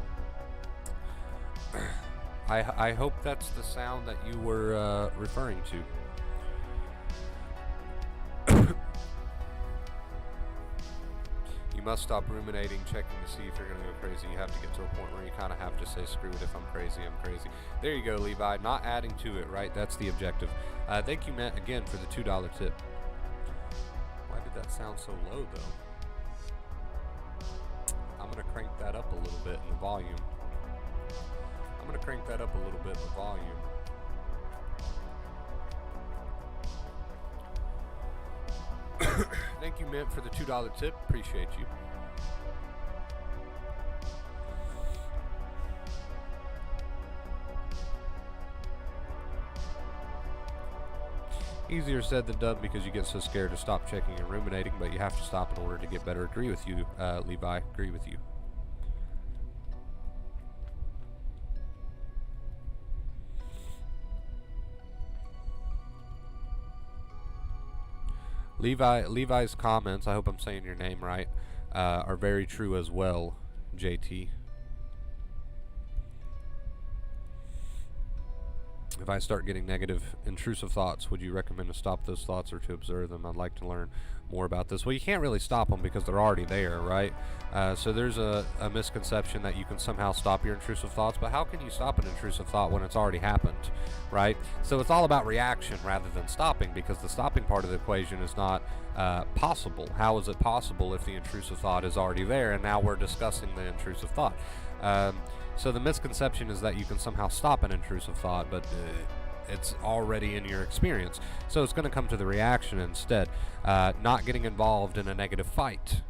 I hope that's the sound that you were referring to. You must stop ruminating, checking to see if you're going to go crazy. You have to get to a point where you kind of have to say, screw it, if I'm crazy, I'm crazy. There you go, Levi. Not adding to it, right? That's the objective. Thank you, Matt, again, for the $2 tip. Why did that sound so low, though? I'm going to crank that up a little bit in the volume. Thank you, Mint, for the $2 tip. Appreciate you. Easier said than done because you get so scared to stop checking and ruminating, but you have to stop in order to get better. Agree with you, Levi. Agree with you. Levi's comments, I hope I'm saying your name right, are very true as well, JT. If I start getting negative, intrusive thoughts, would you recommend to stop those thoughts or to observe them? I'd like to learn more about this. Well, you can't really stop them because they're already there, right? So there's a misconception that you can somehow stop your intrusive thoughts, but how can you stop an intrusive thought when it's already happened, right? So it's all about reaction rather than stopping, because the stopping part of the equation is not possible. How is it possible if the intrusive thought is already there and now we're discussing the intrusive thought? So the misconception is that you can somehow stop an intrusive thought, but it's already in your experience. So it's going to come to the reaction instead. Not getting involved in a negative fight.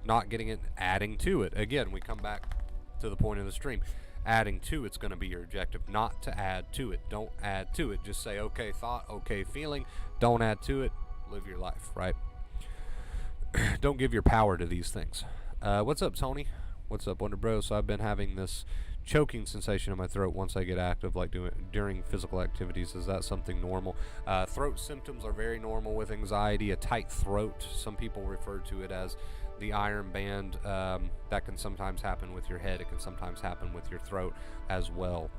Not getting it, adding to it. Again, we come back to the point of the stream. Adding to it's going to be your objective, not to add to it. Don't add to it. Just say, okay thought, okay feeling. Don't add to it. Live your life, right? Don't give your power to these things. What's up, Tony? What's up, Wonder Bro? So I've been having this choking sensation in my throat once I get active, like during physical activities. Is that something normal? Throat symptoms are very normal with anxiety. A tight throat, some people refer to it as the iron band. That can sometimes happen with your head. It can sometimes happen with your throat as well.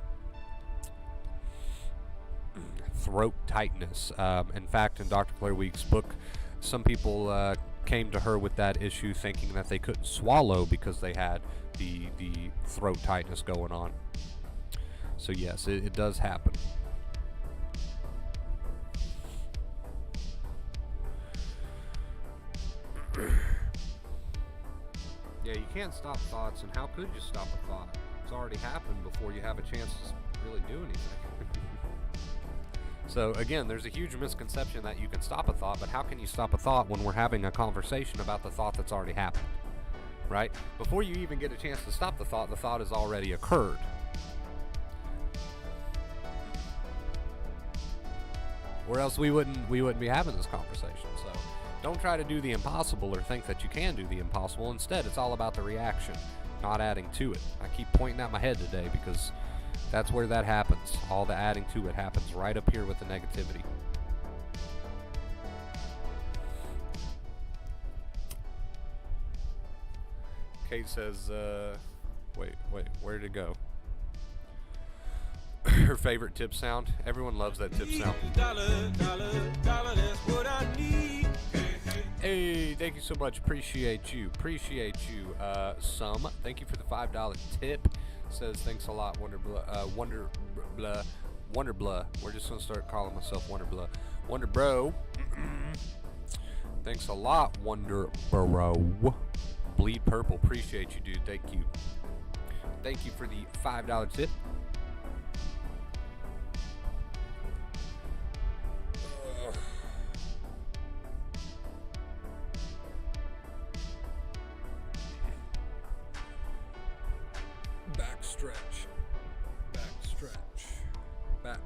Throat tightness. In fact, in Dr. Claire Week's book, some people came to her with that issue thinking that they couldn't swallow because they had the throat tightness going on. So yes, it does happen. Yeah, you can't stop thoughts, and how could you stop a thought? It's already happened before you have a chance to really do anything. So again, there's a huge misconception that you can stop a thought, but how can you stop a thought when we're having a conversation about the thought that's already happened, right? Before you even get a chance to stop the thought has already occurred. Or else we wouldn't be having this conversation. So don't try to do the impossible or think that you can do the impossible. Instead, it's all about the reaction, not adding to it. I keep pointing at my head today because that's where that happens. All the adding to it happens right up here with the negativity. Kate says, wait, where did it go? Her favorite tip sound. Everyone loves that tip sound. Dollar, that's what I need. Hey, thank you so much. Appreciate you. Some. Thank you for the $5 tip. Says thanks a lot, Wonder Blah. We're just gonna start calling myself Wonder Blah. Wonder Bro. Thanks a lot, Wonder Bro. Bleed Purple. Appreciate you, dude. Thank you. Thank you for the $5 tip. Back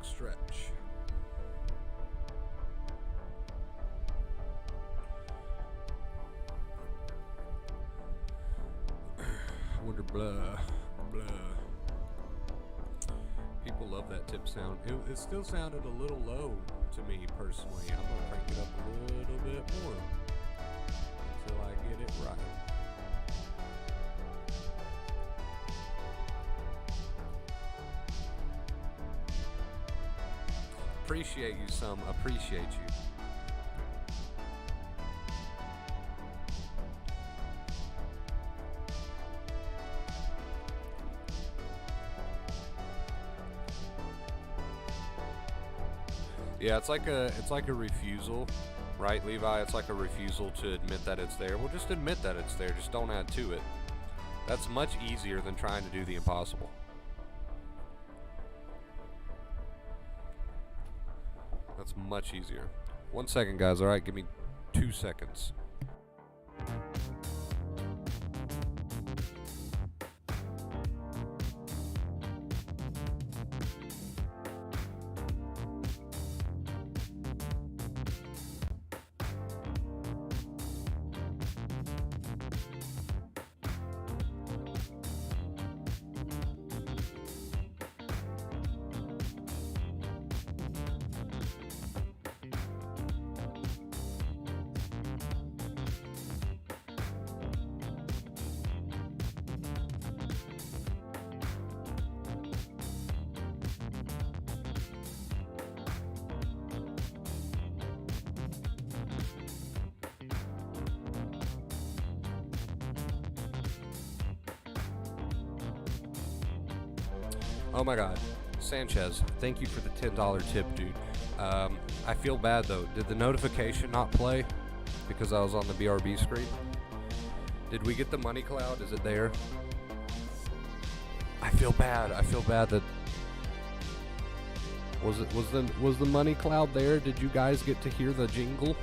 stretch. Wonder blah. People love that tip sound. It still sounded a little low to me personally. I'm gonna crank it up a little bit more until I get it right. Appreciate you, some. Appreciate you. Yeah, it's like a refusal, right, Levi? It's like a refusal to admit that it's there. Well, just admit that it's there. Just don't add to it. That's much easier than trying to do the impossible. That's much easier. 1 second, guys. All right, give me 2 seconds. Oh my God, Sanchez, thank you for the $10 tip, dude. I feel bad though. Did the notification not play because I was on the BRB screen? Did we get the money cloud? Is it there? I feel bad. I feel bad that was the money cloud there? Did you guys get to hear the jingle?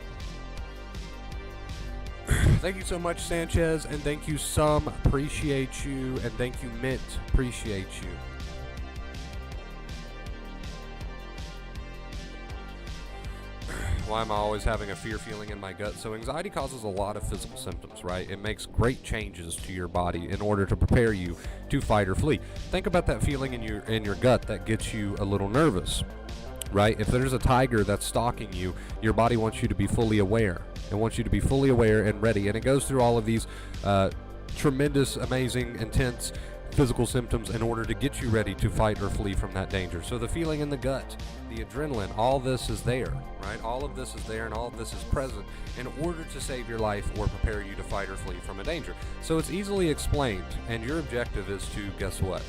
Thank you so much, Sanchez, and thank you, Some. Appreciate you, and thank you, Mint. Appreciate you. Why am I always having a fear feeling in my gut? So anxiety causes a lot of physical symptoms, right? It makes great changes to your body in order to prepare you to fight or flee. Think about that feeling in your gut that gets you a little nervous, right? If there's a tiger that's stalking you, your body wants you to be fully aware. It wants you to be fully aware and ready. And it goes through all of these tremendous, amazing, intense physical symptoms in order to get you ready to fight or flee from that danger. So the feeling in the gut, the adrenaline, all this is there, right? All of this is there and all of this is present in order to save your life or prepare you to fight or flee from a danger. So it's easily explained, and your objective is to, guess what?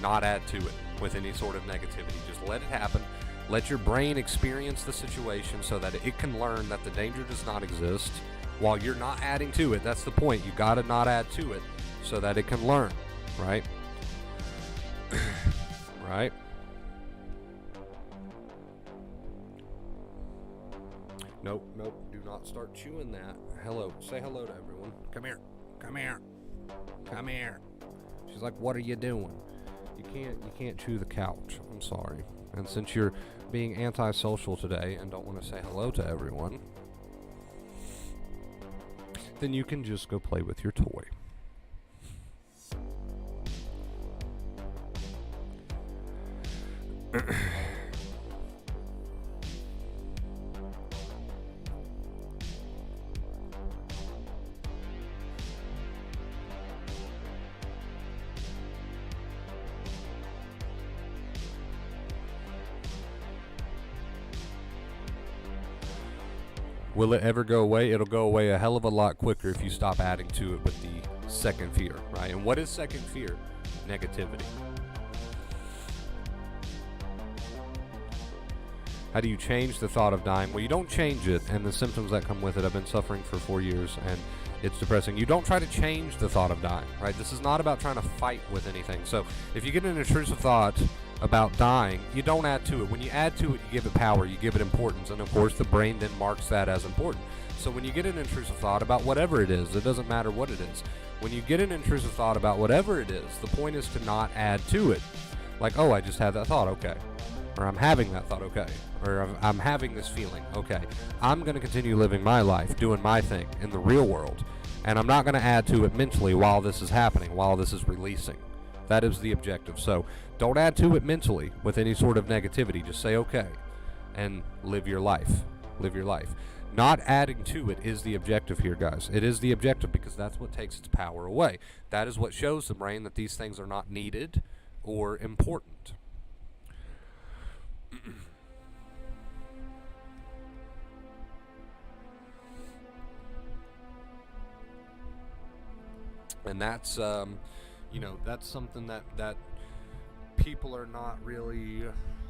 Not add to it with any sort of negativity. Just let it happen. Let your brain experience the situation so that it can learn that the danger does not exist while you're not adding to it. That's the point. You gotta not add to it so that it can learn. Right? Right? Nope. Do not start chewing that. Hello. Say hello to everyone. Come here. Come here. She's like, what are you doing? You can't chew the couch. I'm sorry. And since you're being antisocial today and don't want to say hello to everyone, then you can just go play with your toy. Will it ever go away? It'll go away a hell of a lot quicker if you stop adding to it with the second fear, right? And what is second fear? Negativity. How do you change the thought of dying? Well, you don't change it, and the symptoms that come with it. I've been suffering for 4 years, and it's depressing. You don't try to change the thought of dying, right? This is not about trying to fight with anything. So if you get an intrusive thought about dying, you don't add to it. When you add to it, you give it power, you give it importance, and of course the brain then marks that as important. So when you get an intrusive thought about whatever it is, it doesn't matter what it is. When you get an intrusive thought about whatever it is, the point is to not add to it. Like, oh, I just had that thought, okay. Or I'm having that thought, okay. Or I'm having this feeling, okay. I'm going to continue living my life, doing my thing in the real world, and I'm not going to add to it mentally while this is happening, while this is releasing. That is the objective. So don't add to it mentally with any sort of negativity. Just say okay and live your life. Live your life. Not adding to it is the objective here, guys. It is the objective because that's what takes its power away. That is what shows the brain that these things are not needed or important. And that's that's something that people are not really,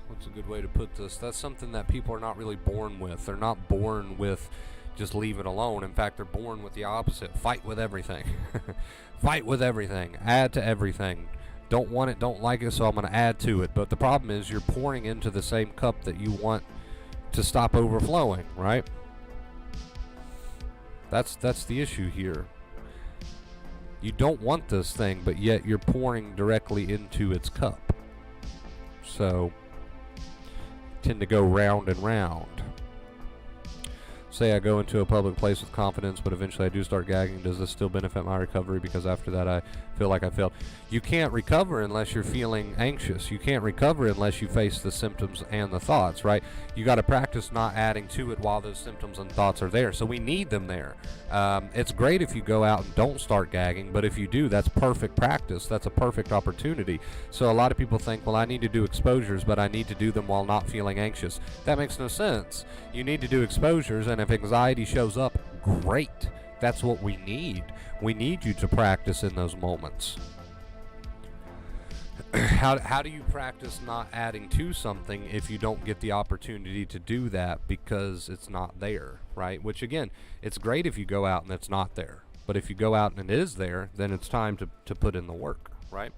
what's a good way to put this? That's something that people are not really born with. They're not born with just leave it alone. In fact, they're born with the opposite. Fight with everything. Fight with everything. Add to everything. Don't want it, don't like it, so I'm going to add to it. But the problem is you're pouring into the same cup that you want to stop overflowing, right? That's the issue here. You don't want this thing, but yet you're pouring directly into its cup. So, tend to go round and round. Say I go into a public place with confidence, but eventually I do start gagging. Does this still benefit my recovery? Because after that I feel like I failed. You can't recover unless you're feeling anxious. You can't recover unless you face the symptoms and the thoughts, right? You got to practice not adding to it while those symptoms and thoughts are there. So we need them there. It's great if you go out and don't start gagging, but if you do, that's perfect practice. That's a perfect opportunity. So a lot of people think, well, I need to do exposures, but I need to do them while not feeling anxious. That makes no sense. You need to do exposures, and if anxiety shows up, great. That's what we need. We need you to practice in those moments. How do you practice not adding to something if you don't get the opportunity to do that because it's not there, right? Which, again, it's great if you go out and it's not there. But if you go out and it is there, then it's time to put in the work, right?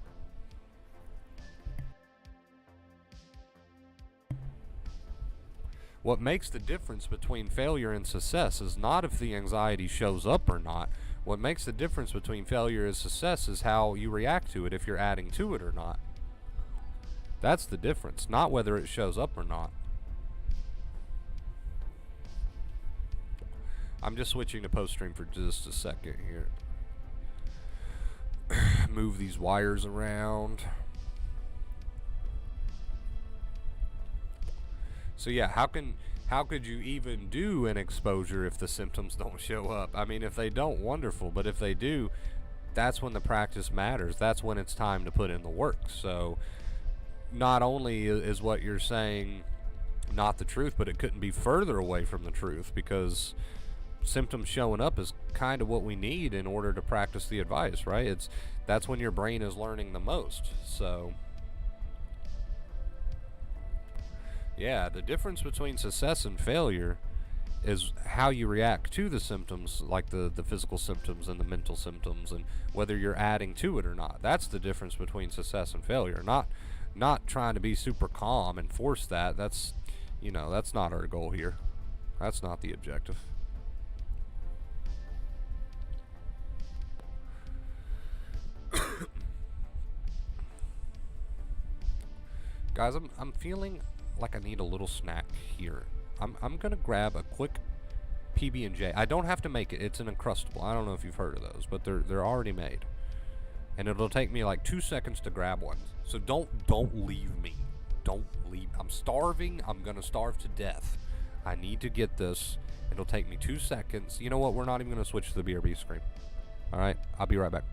What makes the difference between failure and success is not if the anxiety shows up or not. What makes the difference between failure and success is how you react to it, if you're adding to it or not. That's the difference, not whether it shows up or not. I'm just switching to post stream for just a second here. Move these wires around. So yeah, how could you even do an exposure if the symptoms don't show up? I mean, if they don't, wonderful, but if they do, that's when the practice matters. That's when it's time to put in the work. So not only is what you're saying not the truth, but it couldn't be further away from the truth, because symptoms showing up is kind of what we need in order to practice the advice, right? That's when your brain is learning the most. So yeah, the difference between success and failure is how you react to the symptoms, like the physical symptoms and the mental symptoms, and whether you're adding to it or not. That's the difference between success and failure. Not trying to be super calm and force that. That's not our goal here. That's not the objective. Guys, I'm feeling like I need a little snack here. I'm gonna grab a quick PB&J. I don't have to make it. It's an Uncrustable. I don't know if you've heard of those, but they're already made. And it'll take me like 2 seconds to grab one. So don't leave me. Don't leave. I'm starving. I'm gonna starve to death. I need to get this. It'll take me 2 seconds. You know what? We're not even gonna switch to the BRB screen. All right, I'll be right back.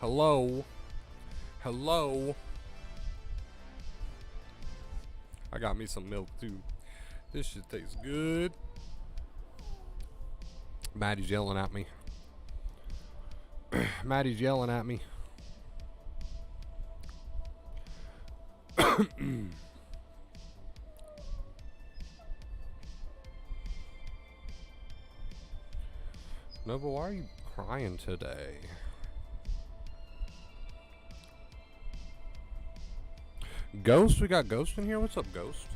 Hello? Hello? I got me some milk too. This shit tastes good. Maddie's yelling at me. Maddie's yelling at me. No, but why are you crying today? Ghost? We got Ghost in here? What's up, Ghost?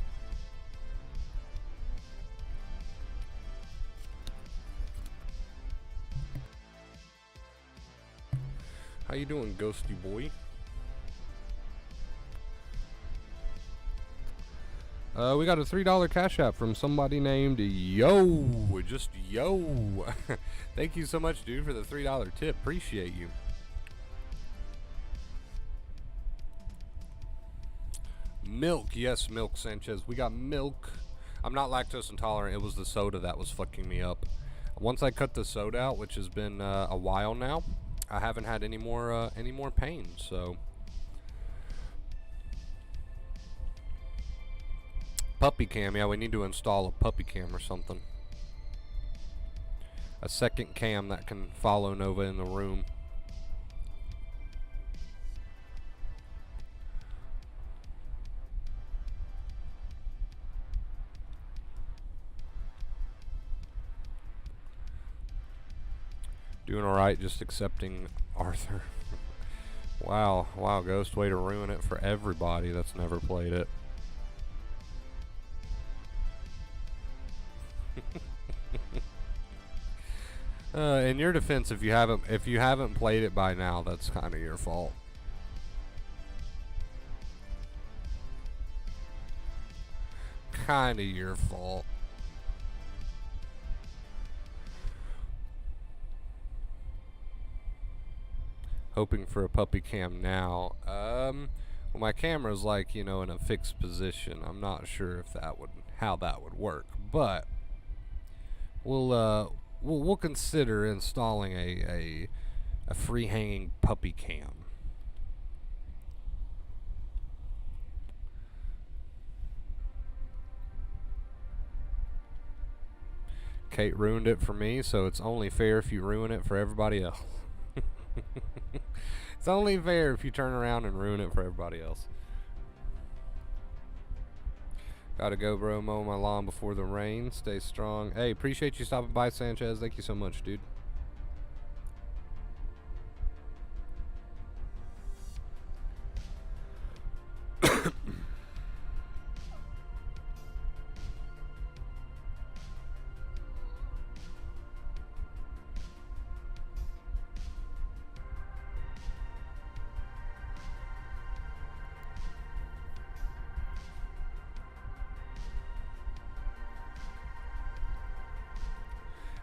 How you doing, Ghosty boy? We got a $3 cash app from somebody named Yo. Just Yo. Thank you so much, dude, for the $3 tip. Appreciate you. Milk. Yes, milk, Sanchez. We got milk. I'm not lactose intolerant. It was the soda that was fucking me up. Once I cut the soda out, which has been a while now, I haven't had any more pain, so... Puppy cam, yeah, we need to install a puppy cam or something. A second cam that can follow Nova in the room. Doing alright, just accepting Arthur. Wow, Ghost, way to ruin it for everybody that's never played it. In your defense, if you haven't played it by now, that's kind of your fault. Kind of your fault. Hoping for a puppy cam now. Well, my camera's like, in a fixed position. I'm not sure if how that would work, but we'll consider installing a free hanging puppy cam. Kate ruined it for me, so it's only fair if you ruin it for everybody else. It's only fair if you turn around and ruin it for everybody else. Gotta go, bro. Mow my lawn before the rain. Stay strong. Hey, appreciate you stopping by, Sanchez. Thank you so much, dude.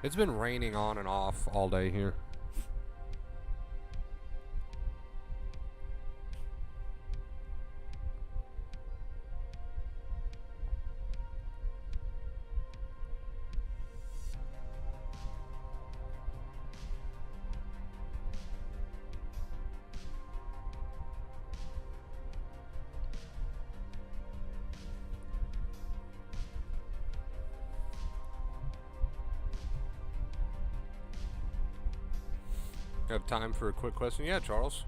It's been raining on and off all day here. Have time for a quick question? Yeah, Charles.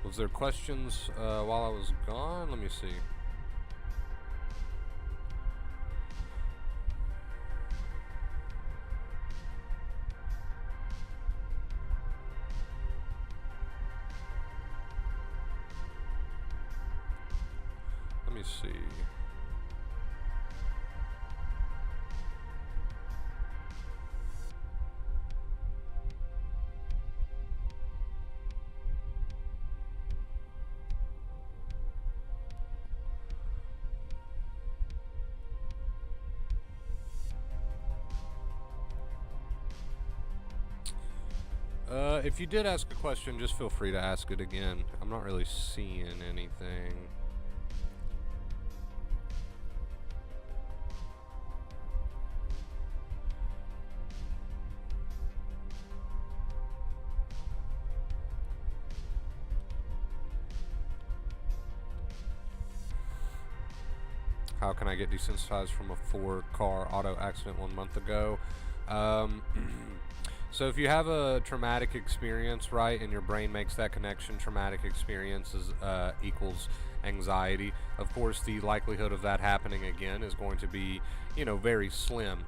Was there questions while I was gone? Let me see. Let me see. If you did ask a question, just feel free to ask it again. I'm not really seeing anything. How can I get desensitized from a 4-car auto accident 1 month ago? Um, so if you have a traumatic experience, right, and your brain makes that connection, traumatic experiences equals anxiety. Of course, the likelihood of that happening again is going to be, very slim.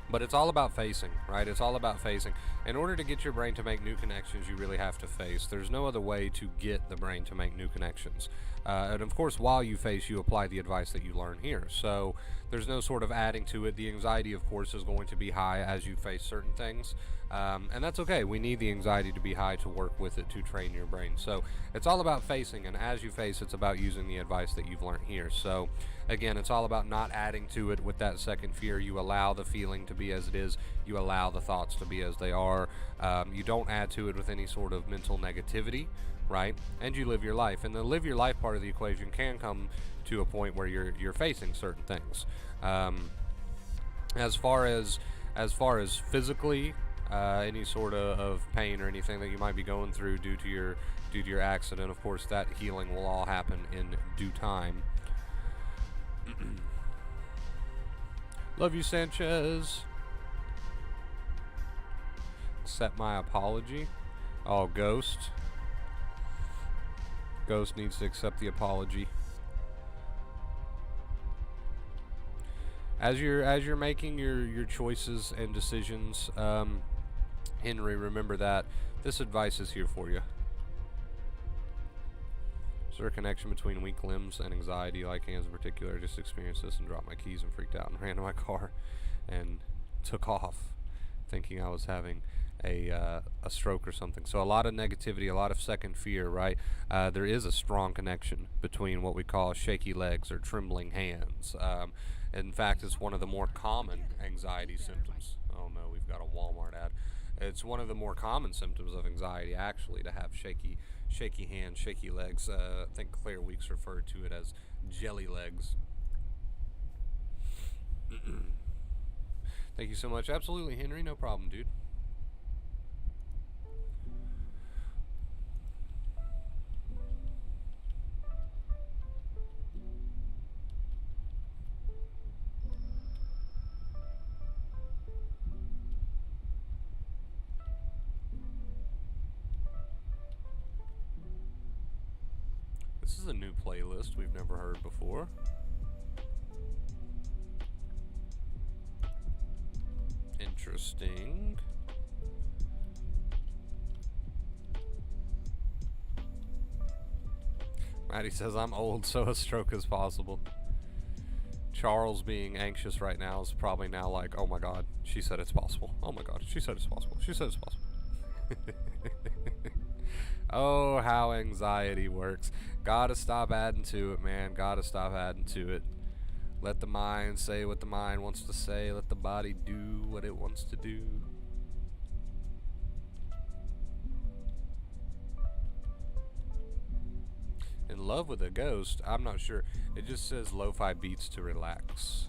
But it's all about facing, right? It's all about facing. In order to get your brain to make new connections, you really have to face. There's no other way to get the brain to make new connections. And of course, while you face, you apply the advice that you learn here. So there's no sort of adding to it. The anxiety, of course, is going to be high as you face certain things. And that's okay. We need the anxiety to be high to work with it to train your brain. So it's all about facing. And as you face, it's about using the advice that you've learned here. So again, it's all about not adding to it with that second fear. You allow the feeling to be as it is. You allow the thoughts to be as they are. You don't add to it with any sort of mental negativity, right? And you live your life. And the live your life part of the equation can come to a point where you're facing certain things. As far as physically, any sort of pain or anything that you might be going through due to your accident, of course, that healing will all happen in due time. Love you, Sanchez. Accept my apology. Oh, Ghost. Ghost needs to accept the apology. As you're making your choices and decisions, Henry, remember that this advice is here for you. Is there a connection between weak limbs and anxiety, like hands in particular? I just experienced this and dropped my keys and freaked out and ran to my car and took off thinking I was having a stroke or something. So a lot of negativity, a lot of second fear, right? There is a strong connection between what we call shaky legs or trembling hands. In fact, it's one of the more common anxiety symptoms. Oh no, we've got a Walmart ad. It's one of the more common symptoms of anxiety, actually, to have shaky hands, shaky legs. I think Claire Weeks referred to it as jelly legs. Thank you so much. Absolutely, Henry. No problem, dude. This is a new playlist we've never heard before. Interesting. Maddie says, I'm old, so a stroke is possible. Charles being anxious right now is probably now like, oh my god, she said it's possible. Oh my god, she said it's possible. She said it's possible. Oh, how anxiety works. Gotta stop adding to it, man. Gotta stop adding to it. Let the mind say what the mind wants to say. Let the body do what it wants to do. In love with a ghost? I'm not sure. It just says lo-fi beats to relax.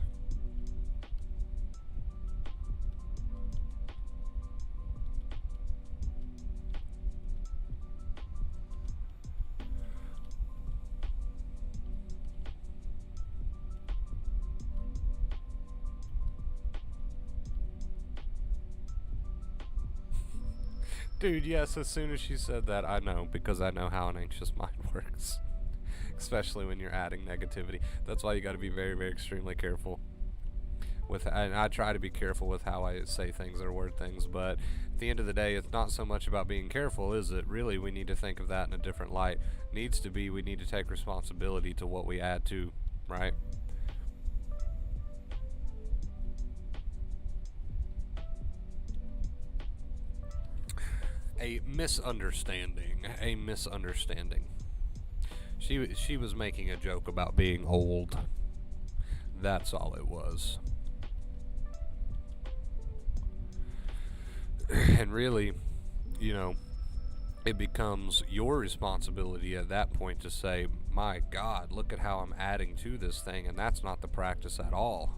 Dude, yes, as soon as she said that, I know, because I know how an anxious mind works. Especially when you're adding negativity. That's why you gotta be very, very extremely careful. And I try to be careful with how I say things or word things, but at the end of the day, it's not so much about being careful, is it? Really, we need to think of that in a different light. Needs to be, we need to take responsibility to what we add to, right? A misunderstanding. She was making a joke about being old. That's all it was. And really, it becomes your responsibility at that point to say, my God, look at how I'm adding to this thing, and that's not the practice at all.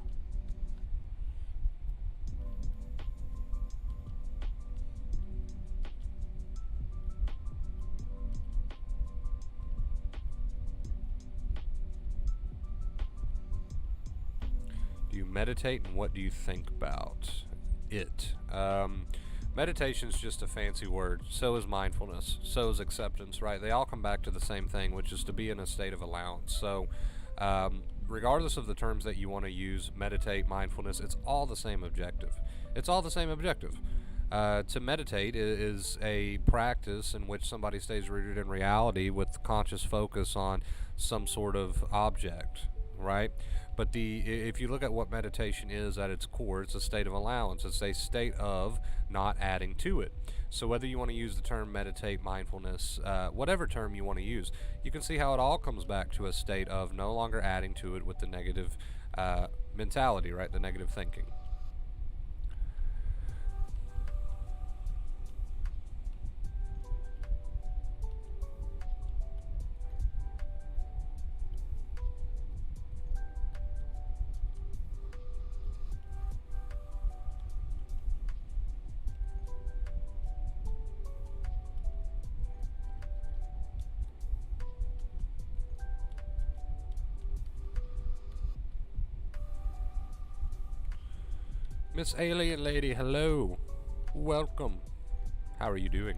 you meditate and what do you think about it? Meditation is just a fancy word. So is mindfulness. So is acceptance, right? They all come back to the same thing, which is to be in a state of allowance. So, regardless of the terms that you want to use, meditate, mindfulness, it's all the same objective. It's all the same objective. To meditate is a practice in which somebody stays rooted in reality with conscious focus on some sort of object, right? But if you look at what meditation is at its core, it's a state of allowance. It's a state of not adding to it. So whether you want to use the term meditate, mindfulness, whatever term you want to use, you can see how it all comes back to a state of no longer adding to it with the negative mentality, right? The negative thinking. Miss Alien Lady, hello. Welcome. How are you doing?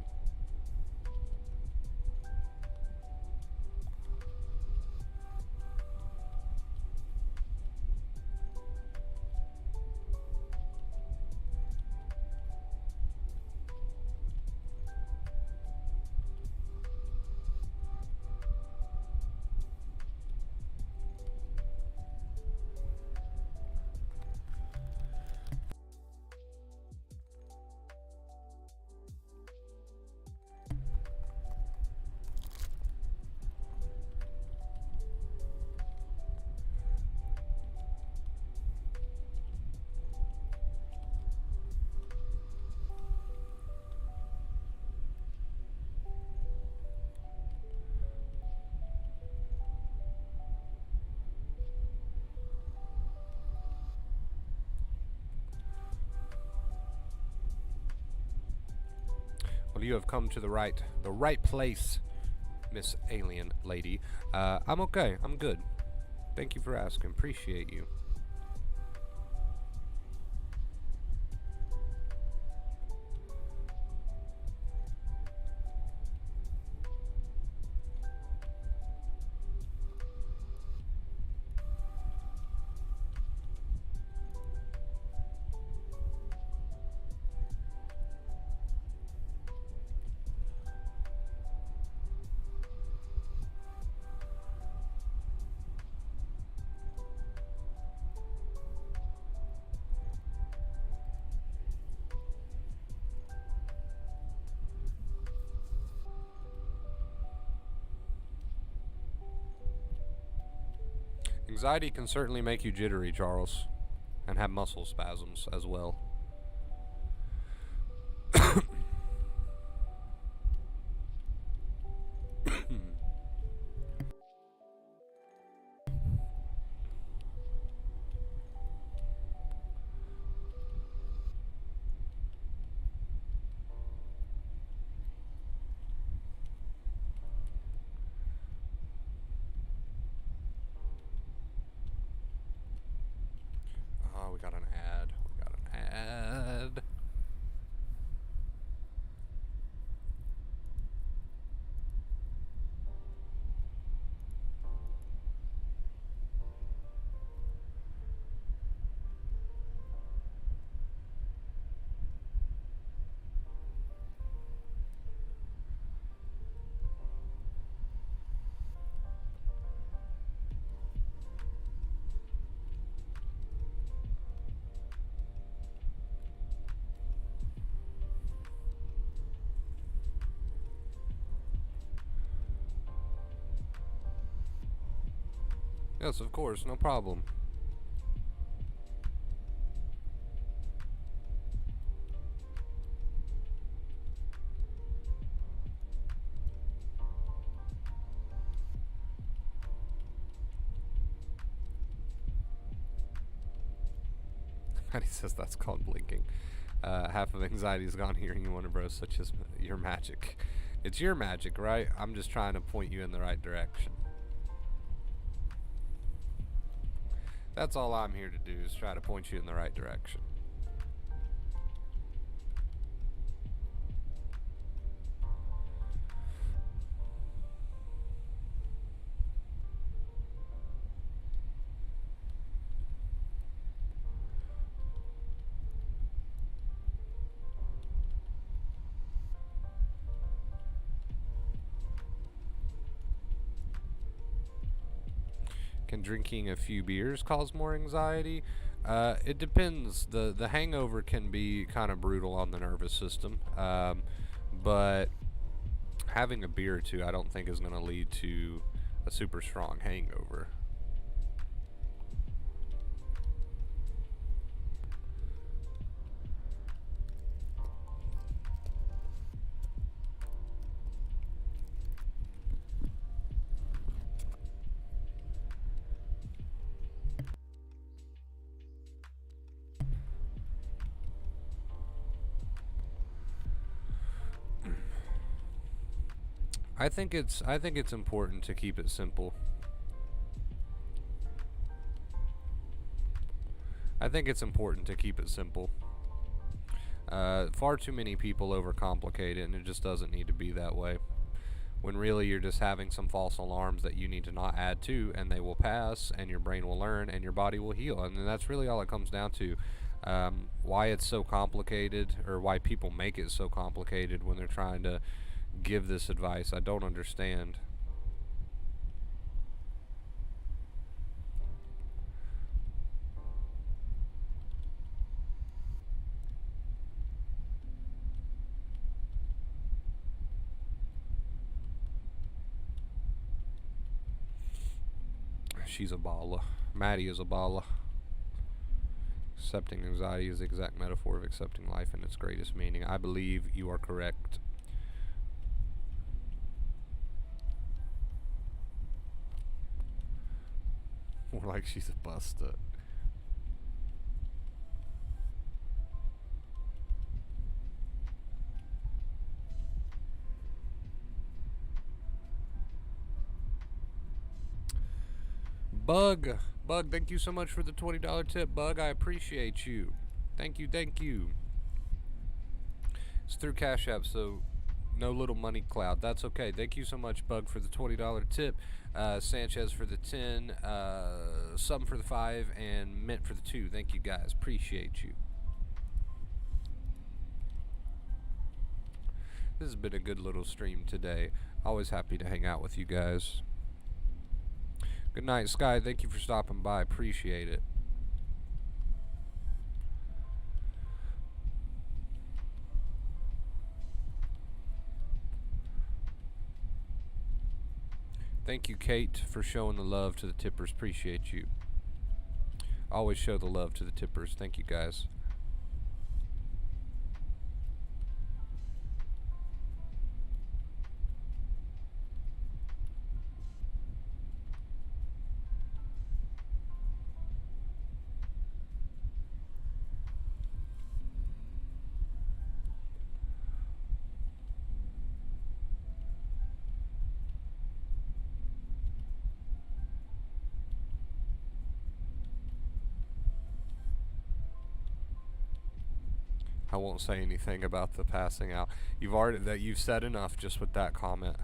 Well, you have come to the right place, Miss Alien Lady. I'm okay. I'm good. Thank you for asking. Appreciate you. Anxiety can certainly make you jittery, Charles, and have muscle spasms as well. Oh, we got an ad. We got an ad. Yes, of course, no problem. Patty says that's called blinking. Half of anxiety is gone hearing you, Wonder Bros, such as your magic. It's your magic, right? I'm just trying to point you in the right direction. That's all I'm here to do, is try to point you in the right direction. Can drinking a few beers cause more anxiety? It depends. The hangover can be kind of brutal on the nervous system, but having a beer or two, I don't think is going to lead to a super strong hangover. I think it's important to keep it simple. I think it's important to keep it simple. Far too many people overcomplicate it, and it just doesn't need to be that way. When really you're just having some false alarms that you need to not add to, and they will pass, and your brain will learn, and your body will heal. And that's really all it comes down to. Why it's so complicated, or why people make it so complicated when they're trying to give this advice, I don't understand. She's a baller. Maddie is a baller. Accepting anxiety is the exact metaphor of accepting life in its greatest meaning. I believe you are correct. More like she's a busta. Bug, thank you so much for the $20 tip, Bug. I appreciate you. Thank you, thank you. It's through Cash App, so no little money cloud. That's okay. Thank you so much, Bug, for the $20 tip. Sanchez for the 10, Sum for the 5, and Mint for the 2. Thank you, guys. Appreciate you. This has been a good little stream today. Always happy to hang out with you guys. Good night, Sky. Thank you for stopping by. Appreciate it. Thank you, Kate, for showing the love to the tippers. Appreciate you. Always show the love to the tippers. Thank you, guys. I won't say anything about the passing out. You've said enough just with that comment.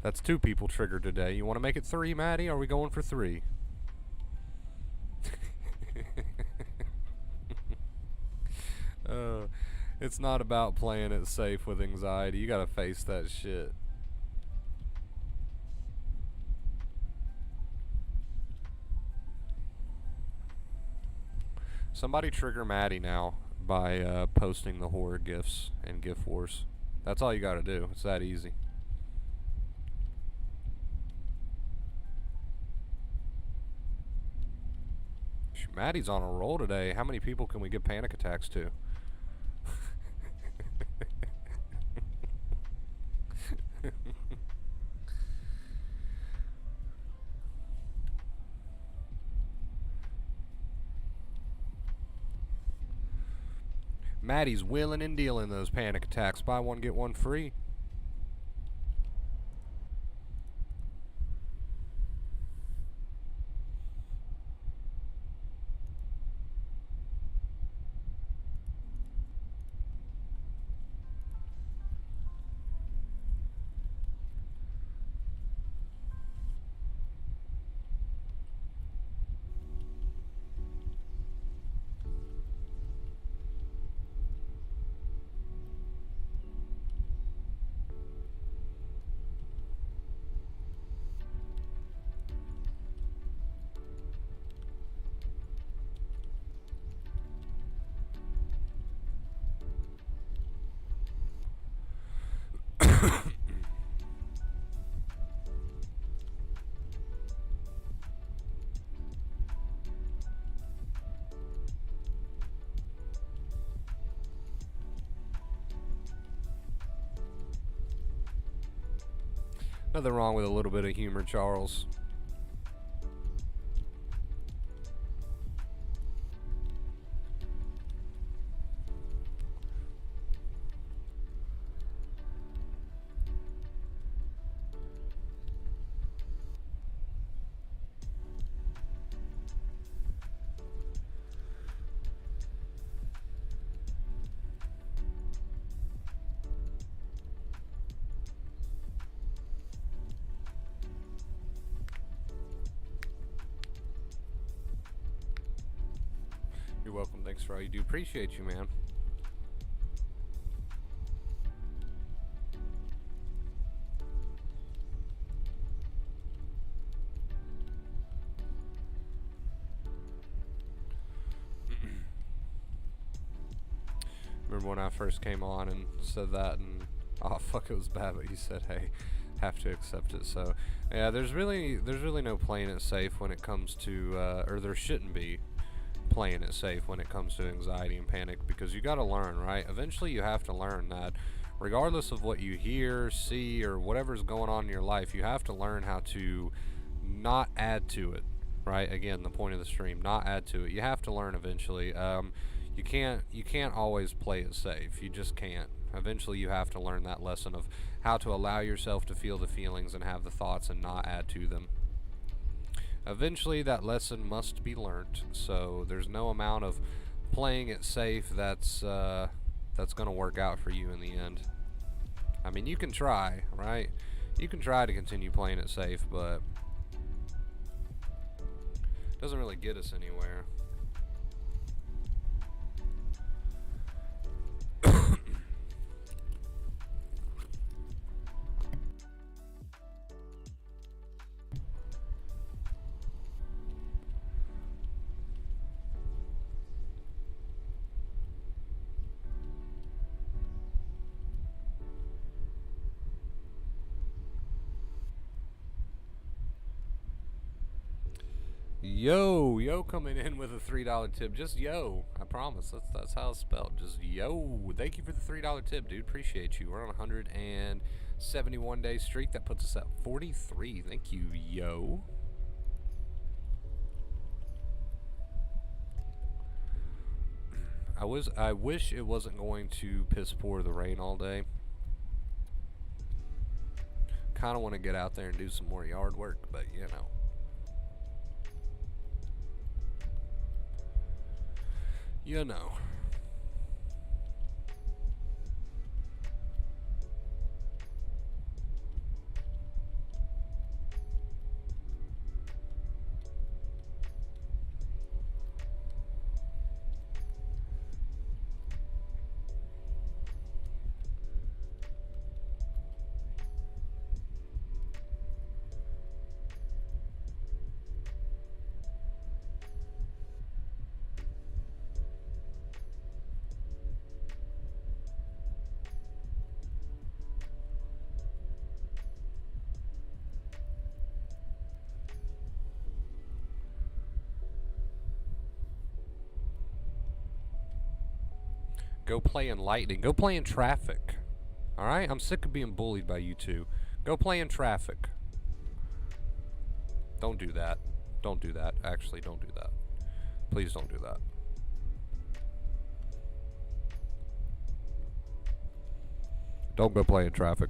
That's 2 people triggered today. You want to make it 3, Maddie? Are we going for 3? It's not about playing it safe with anxiety. You gotta face that shit. Somebody trigger Maddie now by posting the horror gifs and GIF wars. That's all you gotta do. It's that easy. Maddie's on a roll today. How many people can we give panic attacks to? Maddie's willing and dealing those panic attacks. Buy one, get one free. Nothing wrong with a little bit of humor, Charles. You're welcome. Thanks for all you do. Appreciate you, man. Remember when I first came on and said that, and oh fuck, it was bad, but you said, hey, have to accept it. So yeah, there's really no playing it safe when it comes to or there shouldn't be playing it safe when it comes to anxiety and panic, because you got to learn, right? Eventually you have to learn that regardless of what you hear, see, or whatever's going on in your life, you have to learn how to not add to it, right? Again, the point of the stream, not add to it. You have to learn eventually. You can't always play it safe. You just can't. Eventually you have to learn that lesson of how to allow yourself to feel the feelings and have the thoughts and not add to them. Eventually that lesson must be learned, so there's no amount of playing it safe that's going to work out for you in the end. I mean, you can try, right? You can try to continue playing it safe, but it doesn't really get us anywhere. Yo coming in with a $3 tip. Just yo. I promise. That's how it's spelled. Just yo. Thank you for the $3 tip, dude. Appreciate you. We're on a 171-day streak. That puts us at 43. Thank you, yo. I wish it wasn't going to piss pour the rain all day. Kind of want to get out there and do some more yard work, but you know. You know. Go play in lightning. Go play in traffic. Alright? I'm sick of being bullied by you two. Go play in traffic. Don't do that. Don't do that. Actually, don't do that. Please don't do that. Don't go play in traffic.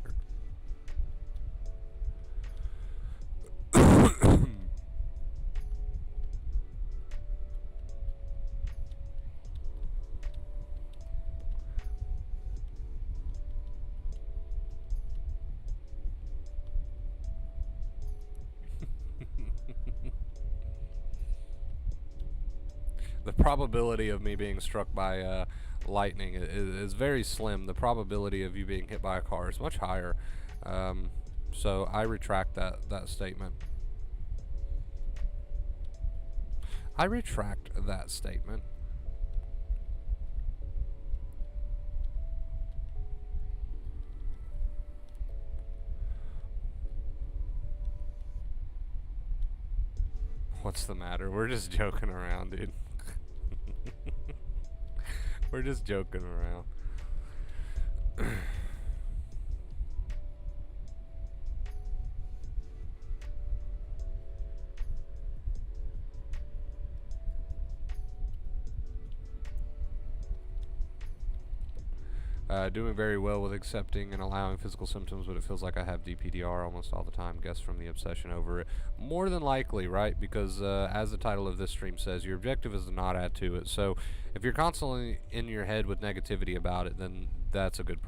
The probability of me being struck by lightning is very slim. The probability of you being hit by a car is much higher. So I retract that statement. I retract that statement. What's the matter? We're just joking around, dude. We're just joking around. Doing very well with accepting and allowing physical symptoms, but it feels like I have DPDR almost all the time. Guess from the obsession over it. More than likely, right? Because as the title of this stream says, your objective is to not add to it. So if you're constantly in your head with negativity about it, then that's a good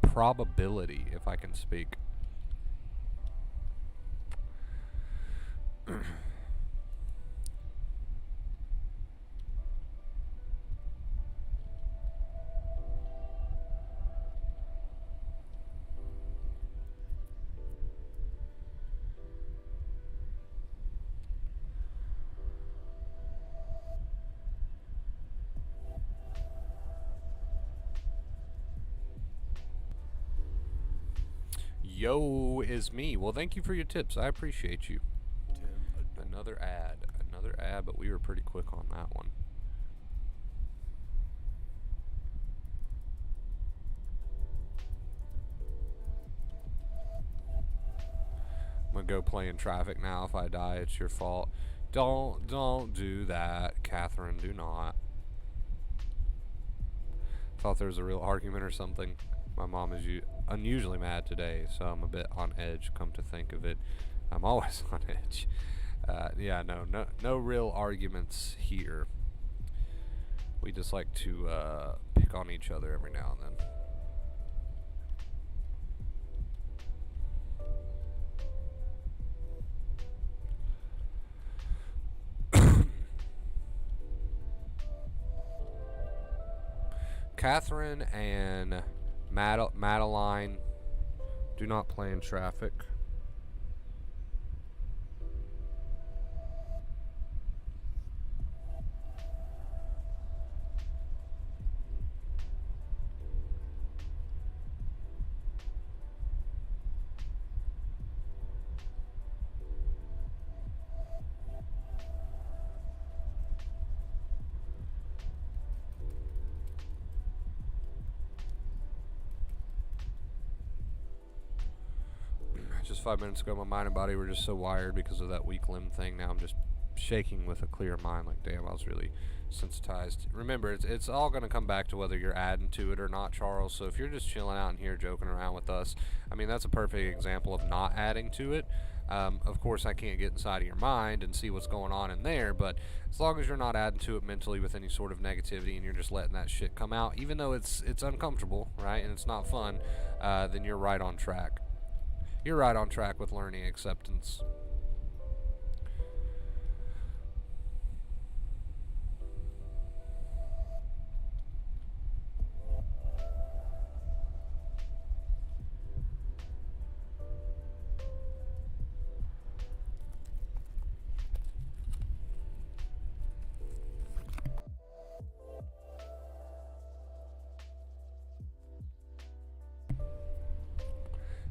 probability, if I can speak. Yo is me. Well, thank you for your tips. I appreciate you. Another ad, but we were pretty quick on that one. I'm gonna go play in traffic now. If I die, it's your fault. Don't do that, Catherine. Do not. Thought there was a real argument or something. My mom is unusually mad today, so I'm a bit on edge. Come to think of it, I'm always on edge. Yeah, no real arguments here. We just like to pick on each other every now and then. Catherine and Madeline do not play in traffic. Just 5 minutes ago, my mind and body were just so wired because of that weak limb thing. Now I'm just shaking with a clear mind. Like, damn, I was really sensitized. Remember, it's all going to come back to whether you're adding to it or not, Charles. So if you're just chilling out in here joking around with us, I mean, that's a perfect example of not adding to it. Of course, I can't get inside of your mind and see what's going on in there, but as long as you're not adding to it mentally with any sort of negativity and you're just letting that shit come out, even though it's uncomfortable, right, and it's not fun, then you're right on track. You're right on track with learning acceptance.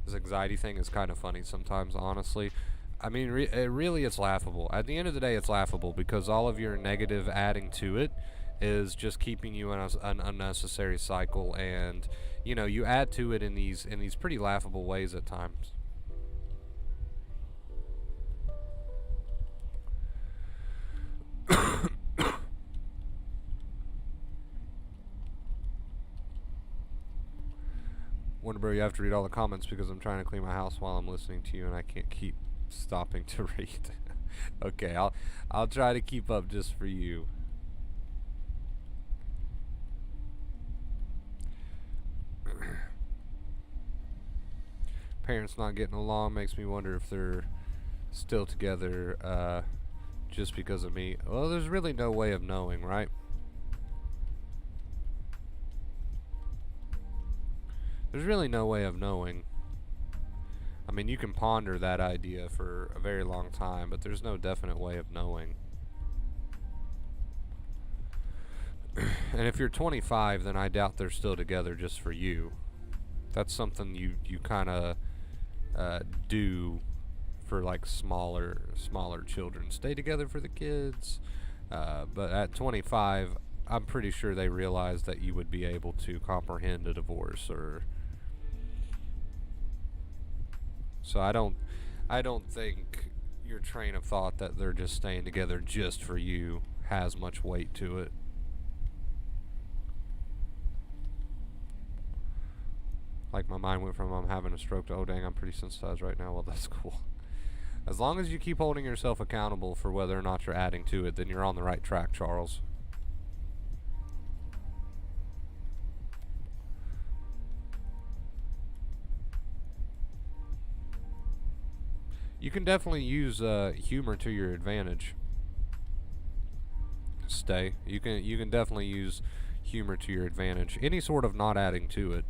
This anxiety thing is kind of funny sometimes, honestly. I mean, really, it's laughable. At the end of the day, it's laughable because all of your negative adding to it is just keeping you in an unnecessary cycle, and you add to it in these pretty laughable ways at times. Wonder, bro, you have to read all the comments because I'm trying to clean my house while I'm listening to you, and I can't keep stopping to read. Okay, I'll try to keep up just for you. Parents not getting along makes me wonder if they're still together just because of me. Well, there's really no way of knowing, right? There's really no way of knowing. I mean, you can ponder that idea for a very long time, but there's no definite way of knowing. And if you're 25, then I doubt they're still together just for you. That's something you kind of do for like smaller children. Stay together for the kids. But at 25, I'm pretty sure they realized that you would be able to comprehend a divorce, or so I don't think your train of thought that they're just staying together just for you has much weight to it. Like my mind went from I'm having a stroke to, oh dang, I'm pretty sensitized right now. Well, that's cool. As long as you keep holding yourself accountable for whether or not you're adding to it, then you're on the right track, Charles. You can definitely use humor to your advantage. Stay. You can definitely use humor to your advantage. Any sort of not adding to it.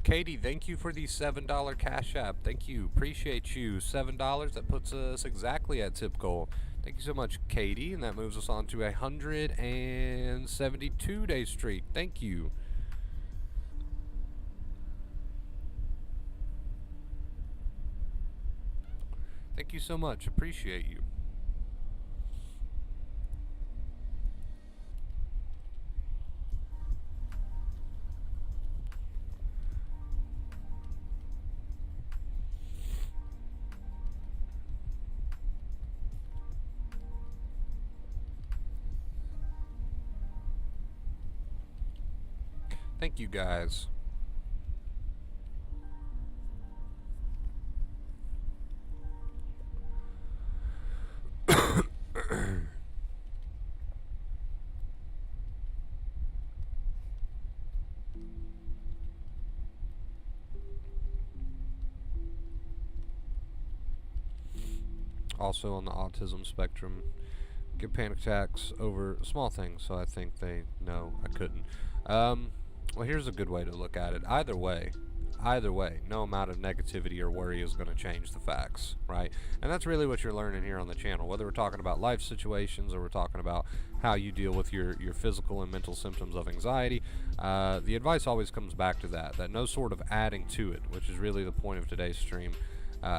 Katie, thank you for the $7 Cash App. Thank you, appreciate you. $7, that puts us exactly at tip goal. Thank you so much, Katie, and that moves us on to 172-day streak. Thank you. Thank you so much, appreciate you. Thank you guys. Also on the autism spectrum, get panic attacks over small things, so I think they know I couldn't. Well, here's a good way to look at it. Either way, no amount of negativity or worry is going to change the facts, right? And that's really what you're learning here on the channel. Whether we're talking about life situations or we're talking about how you deal with your physical and mental symptoms of anxiety, the advice always comes back to that no sort of adding to it, which is really the point of today's stream.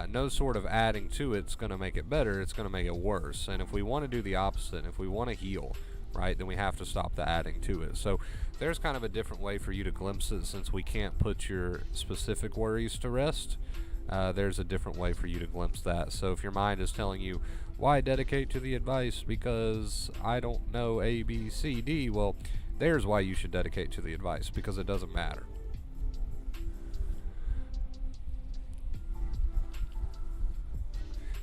No sort of adding to it's going to make it better, it's going to make it worse. And if we want to do the opposite, if we want to heal, right, then we have to stop the adding to it. So there's kind of a different way for you to glimpse it, since we can't put your specific worries to rest. There's a different way for you to glimpse that. So if your mind is telling you, why dedicate to the advice because I don't know A, B, C, D, well, there's why you should dedicate to the advice, because it doesn't matter.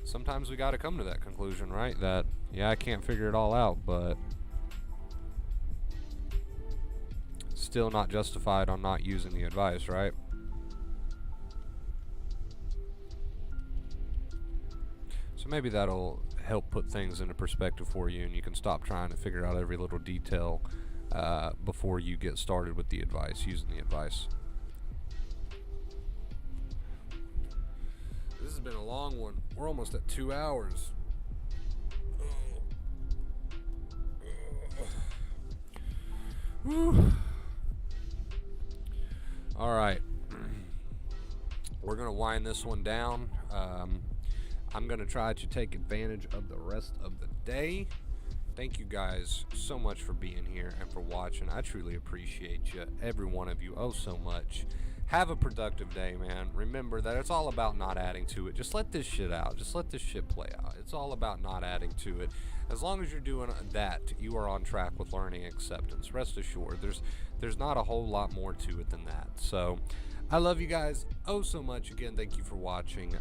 Sometimes we got to come to that conclusion, right? That, yeah, I can't figure it all out, but still not justified on not using the advice, right? So maybe that'll help put things into perspective for you, and you can stop trying to figure out every little detail before you get started with the advice, using the advice. This has been a long one. We're almost at 2 hours. Whew. All right. We're going to wind this one down. I'm going to try to take advantage of the rest of the day. Thank you guys so much for being here and for watching. I truly appreciate you, every one of you, oh so much. Have a productive day, man. Remember that it's all about not adding to it. Just let this shit out. Just let this shit play out. It's all about not adding to it. As long as you're doing that, you are on track with learning acceptance. Rest assured, there's not a whole lot more to it than that. So I love you guys oh so much. Again, thank you for watching.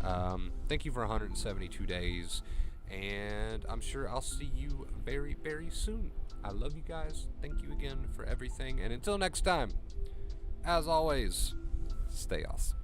Thank you for 172 days. And I'm sure I'll see you very, very soon. I love you guys. Thank you again for everything. And until next time, as always, stay awesome.